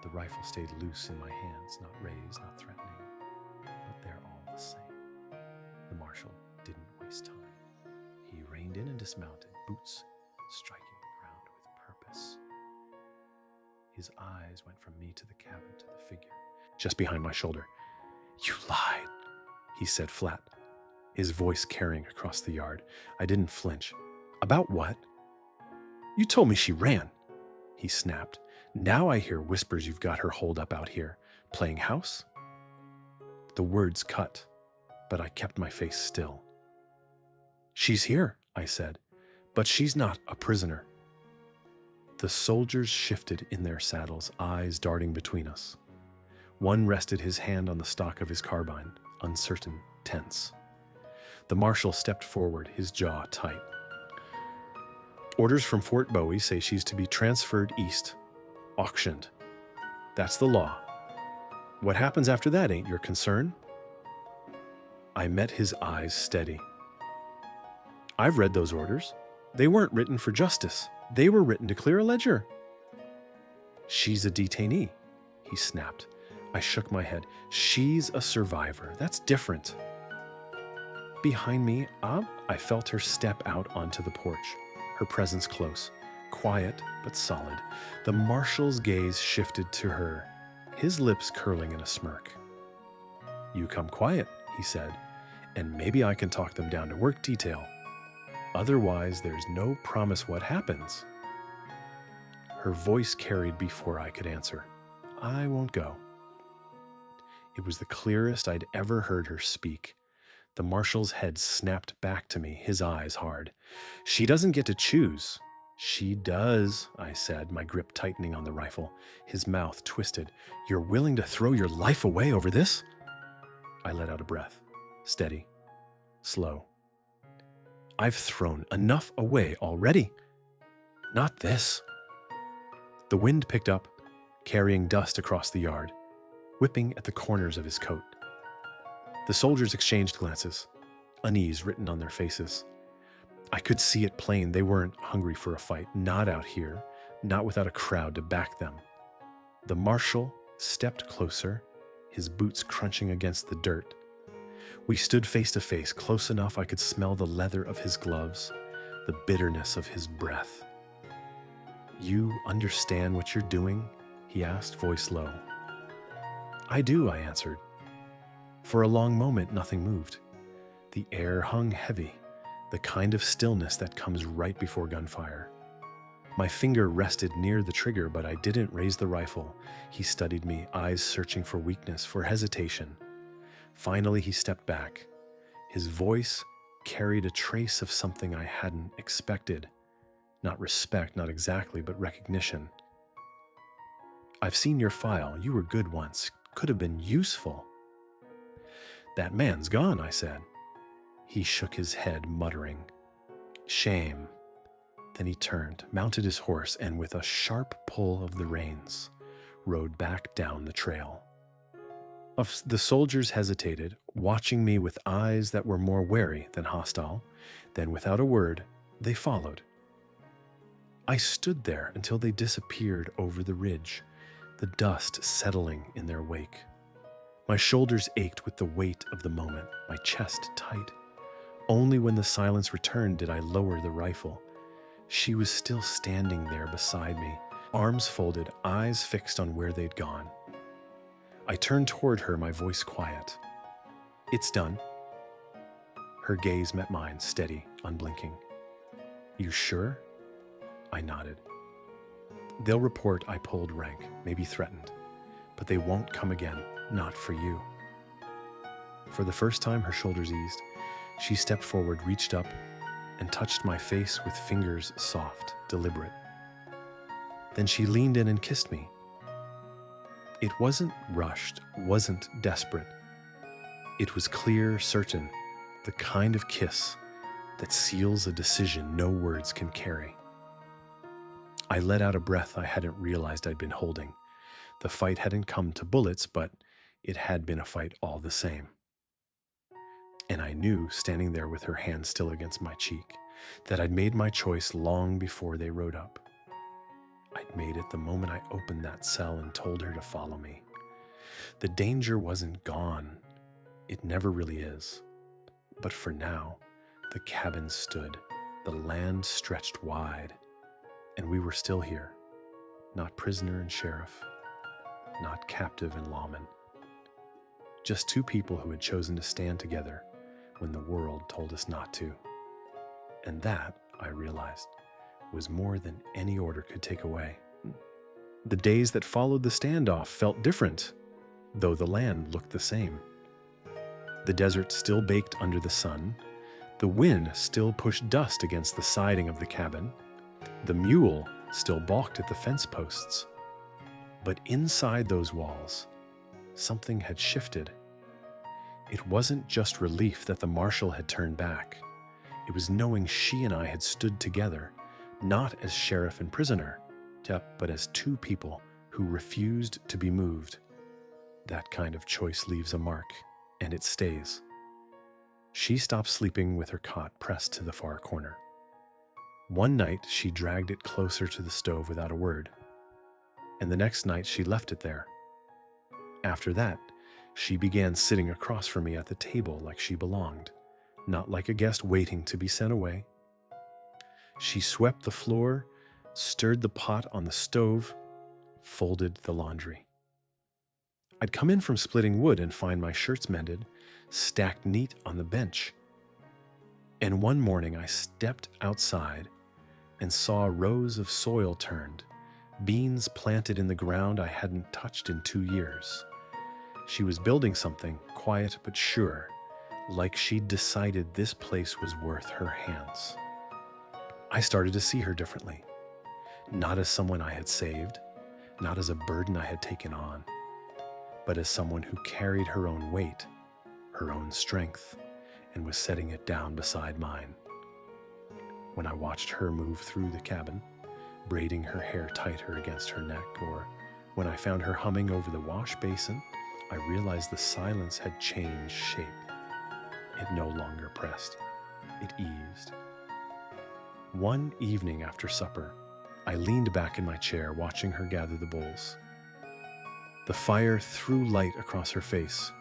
The rifle stayed loose in my hands, not raised, not threatening, but they're all the same. The marshal didn't waste time. He reined in and dismounted, boots striking the ground with purpose. His eyes went from me to the cabin to the figure just behind my shoulder. "You lied," he said flat, his voice carrying across the yard. I didn't flinch. "About what?" "You told me she ran," he snapped. "Now I hear whispers you've got her holed up out here, playing house." The words cut, but I kept my face still. "She's here," I said, "but she's not a prisoner." The soldiers shifted in their saddles, eyes darting between us. One rested his hand on the stock of his carbine, uncertain, tense. The marshal stepped forward, his jaw tight. "Orders from Fort Bowie say she's to be transferred east, auctioned. That's the law. What happens after that ain't your concern." I met his eyes steady. "I've read those orders. They weren't written for justice. They were written to clear a ledger." "She's a detainee," he snapped, I shook my head. She's a survivor. That's different. Behind me, I felt her step out onto the porch, her presence close, quiet but solid. The marshal's gaze shifted to her, his lips curling in a smirk. "You come quiet," he said, "and maybe I can talk them down to work detail. Otherwise, there's no promise what happens." Her voice carried before I could answer. "I won't go." It was the clearest I'd ever heard her speak. The marshal's head snapped back to me, his eyes hard. "She doesn't get to choose." "She does," I said, my grip tightening on the rifle. His mouth twisted. "You're willing to throw your life away over this?" I let out a breath. Steady. Slow. "I've thrown enough away already. Not this." The wind picked up, carrying dust across the yard, whipping at the corners of his coat. The soldiers exchanged glances, unease written on their faces. I could see it plain. They weren't hungry for a fight, not out here, not without a crowd to back them. The marshal stepped closer, his boots crunching against the dirt. We stood face to face, close enough I could smell the leather of his gloves, the bitterness of his breath. "You understand what you're doing?" he asked, voice low. "I do," I answered. For a long moment, nothing moved. The air hung heavy, the kind of stillness that comes right before gunfire. My finger rested near the trigger, but I didn't raise the rifle. He studied me, eyes searching for weakness, for hesitation. Finally, he stepped back. His voice carried a trace of something I hadn't expected. Not respect, not exactly, but recognition. "I've seen your file. You were good once. Could have been useful." "That man's gone," I said. He shook his head, muttering, "Shame." Then he turned, mounted his horse, and with a sharp pull of the reins, rode back down the trail. The soldiers hesitated, watching me with eyes that were more wary than hostile. Then, without a word, they followed. I stood there until they disappeared over the ridge, the dust settling in their wake. My shoulders ached with the weight of the moment, my chest tight. Only when the silence returned did I lower the rifle. She was still standing there beside me, arms folded, eyes fixed on where they'd gone. I turned toward her, my voice quiet. "It's done." Her gaze met mine, steady, unblinking. "You sure?" I nodded. "They'll report I pulled rank, maybe threatened, but they won't come again, not for you." For the first time, her shoulders eased. She stepped forward, reached up, and touched my face with fingers soft, deliberate. Then she leaned in and kissed me. It wasn't rushed, wasn't desperate. It was clear, certain, the kind of kiss that seals a decision no words can carry. I let out a breath I hadn't realized I'd been holding. The fight hadn't come to bullets, but it had been a fight all the same. And I knew, standing there with her hand still against my cheek, that I'd made my choice long before they rode up. I'd made it the moment I opened that cell and told her to follow me. The danger wasn't gone. It never really is. But for now, the cabin stood, the land stretched wide, and we were still here, not prisoner and sheriff, not captive and lawman. Just two people who had chosen to stand together when the world told us not to. And that, I realized, was more than any order could take away. The days that followed the standoff felt different, though the land looked the same. The desert still baked under the sun. The wind still pushed dust against the siding of the cabin. The mule still balked at the fence posts. But inside those walls, something had shifted. It wasn't just relief that the marshal had turned back. It was knowing she and I had stood together, not as sheriff and prisoner, but as two people who refused to be moved. That kind of choice leaves a mark, and it stays. She stopped sleeping with her cot pressed to the far corner. One night, she dragged it closer to the stove without a word, and the next night she left it there. After that, she began sitting across from me at the table like she belonged, not like a guest waiting to be sent away. She swept the floor, stirred the pot on the stove, folded the laundry. I'd come in from splitting wood and find my shirts mended, stacked neat on the bench. And one morning I stepped outside and saw rows of soil turned, beans planted in the ground I hadn't touched in 2 years. She was building something, quiet but sure, like she'd decided this place was worth her hands. I started to see her differently, not as someone I had saved, not as a burden I had taken on, but as someone who carried her own weight, her own strength, and was setting it down beside mine. When I watched her move through the cabin, braiding her hair tighter against her neck, or when I found her humming over the wash basin, I realized the silence had changed shape. It no longer pressed. It eased. One evening after supper, I leaned back in my chair watching her gather the bowls. The fire threw light across her face,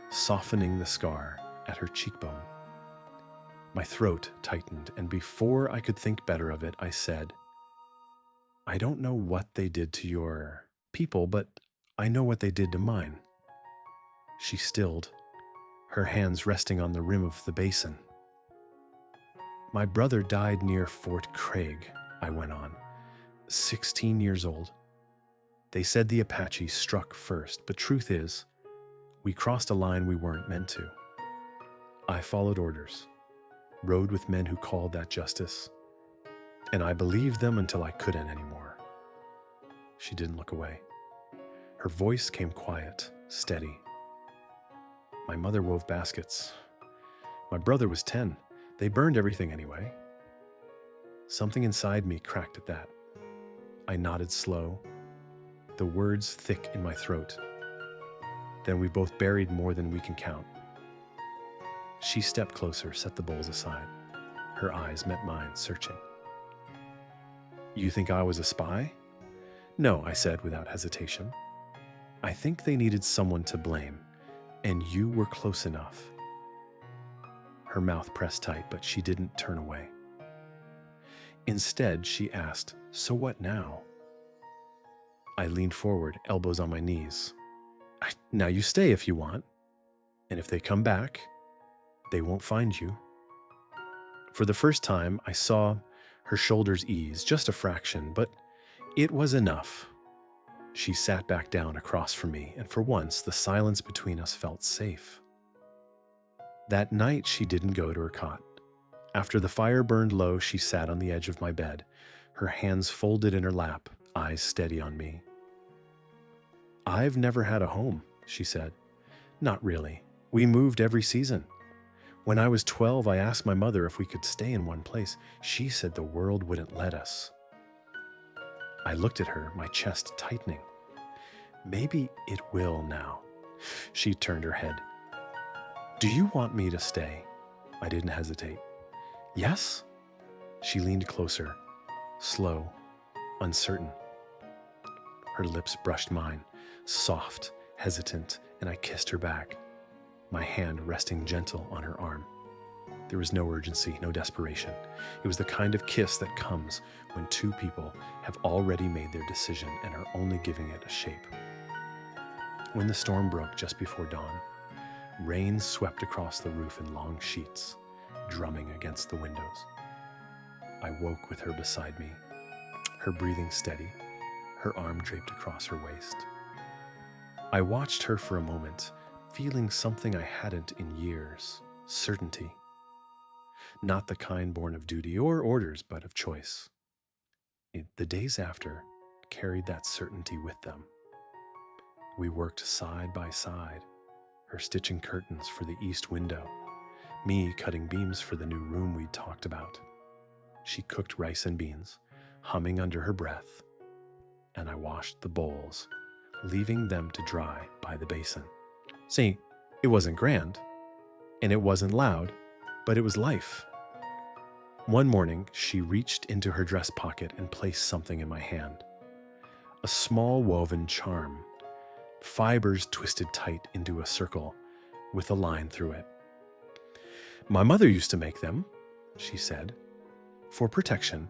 softening the scar at her cheekbone. My throat tightened, and before I could think better of it, I said, "I don't know what they did to your people, but I know what they did to mine." She stilled, her hands resting on the rim of the basin. "My brother died near Fort Craig," I went on, 16 years old. They said the Apache struck first, but truth is, we crossed a line we weren't meant to. I followed orders, rode with men who called that justice, and I believed them until I couldn't anymore. She didn't look away. Her voice came quiet, steady. "My mother wove baskets. My brother was 10. They burned everything anyway." Something inside me cracked at that. I nodded slow, the words thick in my throat. Then we both buried more than we can count. She stepped closer, set the bowls aside. Her eyes met mine, searching. "You think I was a spy?" "No," I said without hesitation. "I think they needed someone to blame, and you were close enough." Her mouth pressed tight, but she didn't turn away. Instead, she asked, "So what now?" I leaned forward, elbows on my knees. "Now you stay if you want. And if they come back, they won't find you." For the first time, I saw her shoulders ease, just a fraction, but it was enough. She sat back down across from me, and for once, the silence between us felt safe. That night, she didn't go to her cot. After the fire burned low, she sat on the edge of my bed, her hands folded in her lap, eyes steady on me. "I've never had a home," she said. "Not really. We moved every season. When I was 12, I asked my mother if we could stay in one place. She said the world wouldn't let us." I looked at her, my chest tightening. "Maybe it will now." She turned her head. "Do you want me to stay?" I didn't hesitate. "Yes?" She leaned closer, slow, uncertain. Her lips brushed mine, soft, hesitant, and I kissed her back, my hand resting gentle on her arm. There was no urgency, no desperation. It was the kind of kiss that comes when two people have already made their decision and are only giving it a shape. When the storm broke just before dawn, rain swept across the roof in long sheets, drumming against the windows. I woke with her beside me, her breathing steady, her arm draped across her waist. I watched her for a moment, feeling something I hadn't in years, certainty. Not the kind born of duty or orders, but of choice. The days after carried that certainty with them. We worked side by side, her stitching curtains for the east window, me cutting beams for the new room we'd talked about. She cooked rice and beans, humming under her breath, and I washed the bowls, leaving them to dry by the basin. See, it wasn't grand, and it wasn't loud, but it was life. One morning, she reached into her dress pocket and placed something in my hand. A small woven charm, fibers twisted tight into a circle with a line through it. "My mother used to make them," she said, "for protection.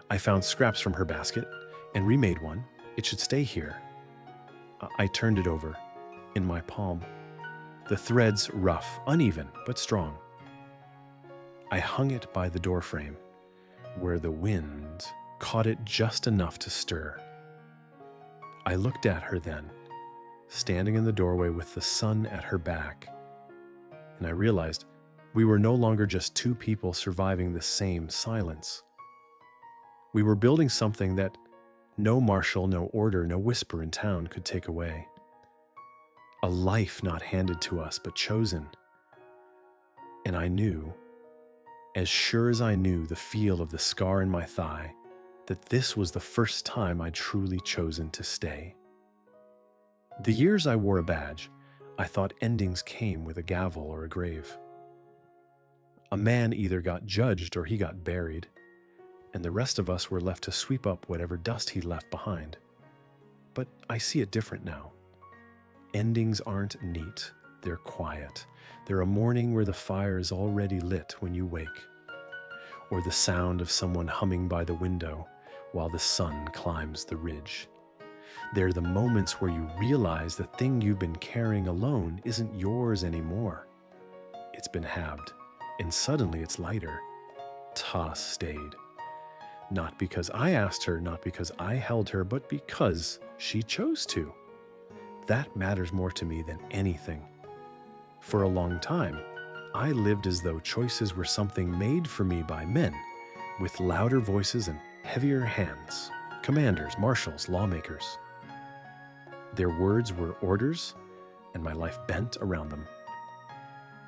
I found scraps from her basket and remade one. It should stay here." I turned it over in my palm, the threads rough, uneven, but strong. I hung it by the doorframe, where the wind caught it just enough to stir. I looked at her then, standing in the doorway with the sun at her back, and I realized we were no longer just two people surviving the same silence. We were building something that no marshal, no order, no whisper in town could take away. A life not handed to us, but chosen. And I knew, as sure as I knew the feel of the scar in my thigh, that this was the first time I'd truly chosen to stay. The years I wore a badge, I thought endings came with a gavel or a grave. A man either got judged or he got buried, and the rest of us were left to sweep up whatever dust he left behind. But I see it different now. Endings aren't neat, they're quiet. They're a morning where the fire is already lit when you wake, or the sound of someone humming by the window while the sun climbs the ridge. They're the moments where you realize the thing you've been carrying alone isn't yours anymore. It's been halved, and suddenly it's lighter. Ta stayed. Not because I asked her, not because I held her, but because she chose to. That matters more to me than anything. For a long time, I lived as though choices were something made for me by men, with louder voices and heavier hands, commanders, marshals, lawmakers. Their words were orders, and my life bent around them.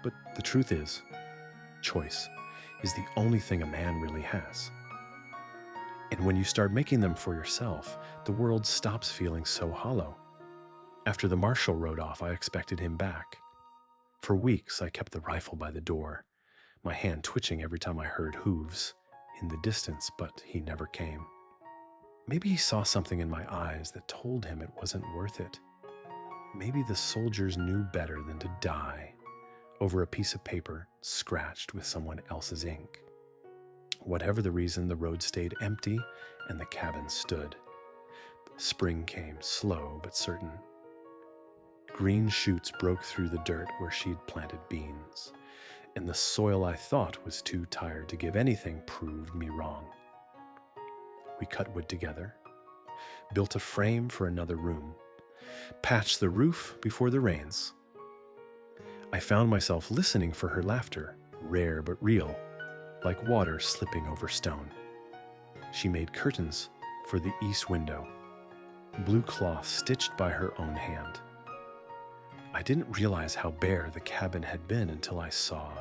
But the truth is, choice is the only thing a man really has. And when you start making them for yourself, the world stops feeling so hollow. After the marshal rode off, I expected him back. For weeks, I kept the rifle by the door, my hand twitching every time I heard hooves in the distance, but he never came. Maybe he saw something in my eyes that told him it wasn't worth it. Maybe the soldiers knew better than to die over a piece of paper scratched with someone else's ink. Whatever the reason, the road stayed empty and the cabin stood. Spring came, slow but certain. Green shoots broke through the dirt where she'd planted beans, and the soil I thought was too tired to give anything proved me wrong. We cut wood together, built a frame for another room, patched the roof before the rains. I found myself listening for her laughter, rare but real, like water slipping over stone. She made curtains for the east window, blue cloth stitched by her own hand. I didn't realize how bare the cabin had been until I saw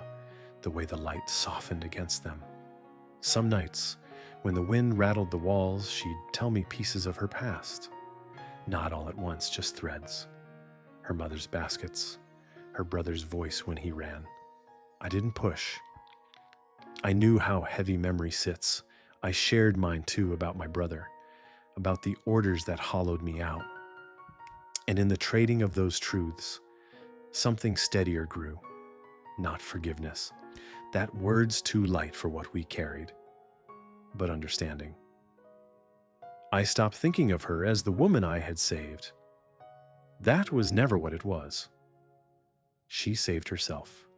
the way the light softened against them. Some nights, when the wind rattled the walls, she'd tell me pieces of her past. Not all at once, just threads. Her mother's baskets, her brother's voice when he ran. I didn't push. I knew how heavy memory sits. I shared mine too about my brother, about the orders that hollowed me out. And in the trading of those truths, something steadier grew, not forgiveness. That word's too light for what we carried, but understanding. I stopped thinking of her as the woman I had saved. That was never what it was. She saved herself,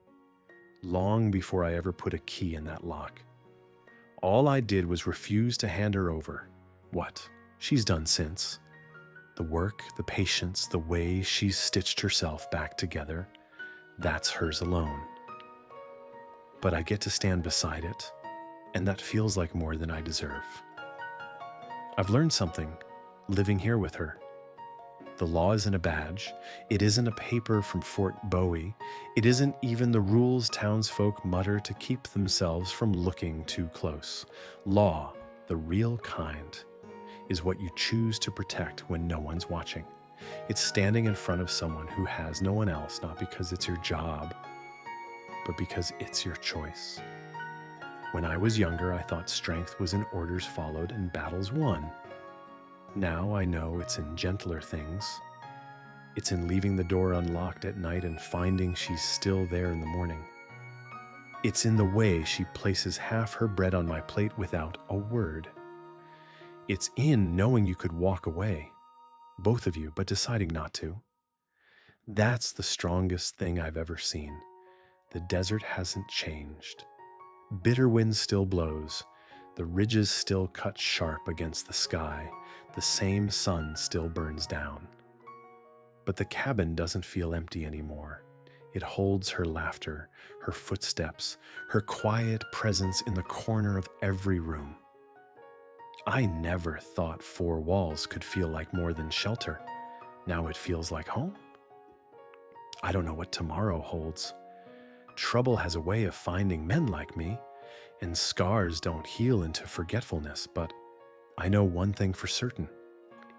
long before I ever put a key in that lock. All I did was refuse to hand her over. What she's done since. The work, the patience, the way she's stitched herself back together, that's hers alone. But I get to stand beside it, and that feels like more than I deserve. I've learned something living here with her. The law isn't a badge. It isn't a paper from Fort Bowie. It isn't even the rules townsfolk mutter to keep themselves from looking too close. Law, the real kind, is what you choose to protect when no one's watching. It's standing in front of someone who has no one else, not because it's your job, but because it's your choice. When I was younger, I thought strength was in orders followed and battles won. Now I know it's in gentler things, It's in leaving the door unlocked at night and finding she's still there in the morning. It's in the way she places half her bread on my plate without a word. It's in knowing you could walk away, both of you, but deciding not to. That's the strongest thing I've ever seen. The desert hasn't changed. Bitter wind still blows. The ridges still cut sharp against the sky. The same sun still burns down. But the cabin doesn't feel empty anymore. It holds her laughter, her footsteps, her quiet presence in the corner of every room. I never thought four walls could feel like more than shelter. Now it feels like home. I don't know what tomorrow holds. Trouble has a way of finding men like me, and scars don't heal into forgetfulness, but I know one thing for certain.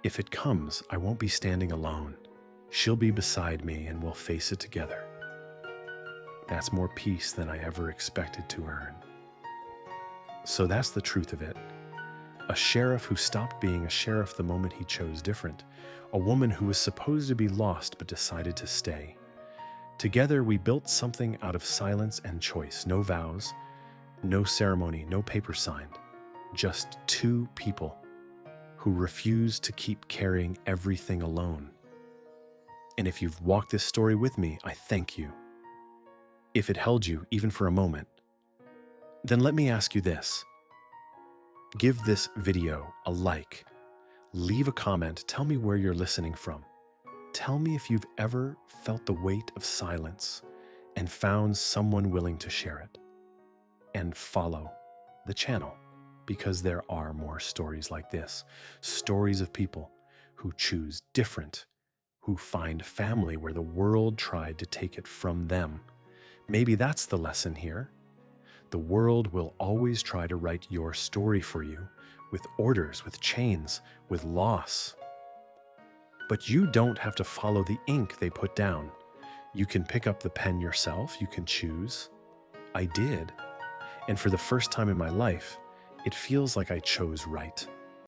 If it comes, I won't be standing alone. She'll be beside me and we'll face it together. That's more peace than I ever expected to earn. So that's the truth of it. A sheriff who stopped being a sheriff the moment he chose different. A woman who was supposed to be lost but decided to stay. Together we built something out of silence and choice. No vows, no ceremony, no paper signed. Just two people who refused to keep carrying everything alone. And if you've walked this story with me, I thank you. If it held you, even for a moment, then let me ask you this. Give this video a like. Leave a comment. Tell me where you're listening from. Tell me if you've ever felt the weight of silence and found someone willing to share it. And follow the channel, because there are more stories like this. Stories of people who choose different, who find family where the world tried to take it from them. Maybe that's the lesson here. The world will always try to write your story for you, with orders, with chains, with loss. But you don't have to follow the ink they put down. You can pick up the pen yourself, you can choose. I did. And for the first time in my life, it feels like I chose right.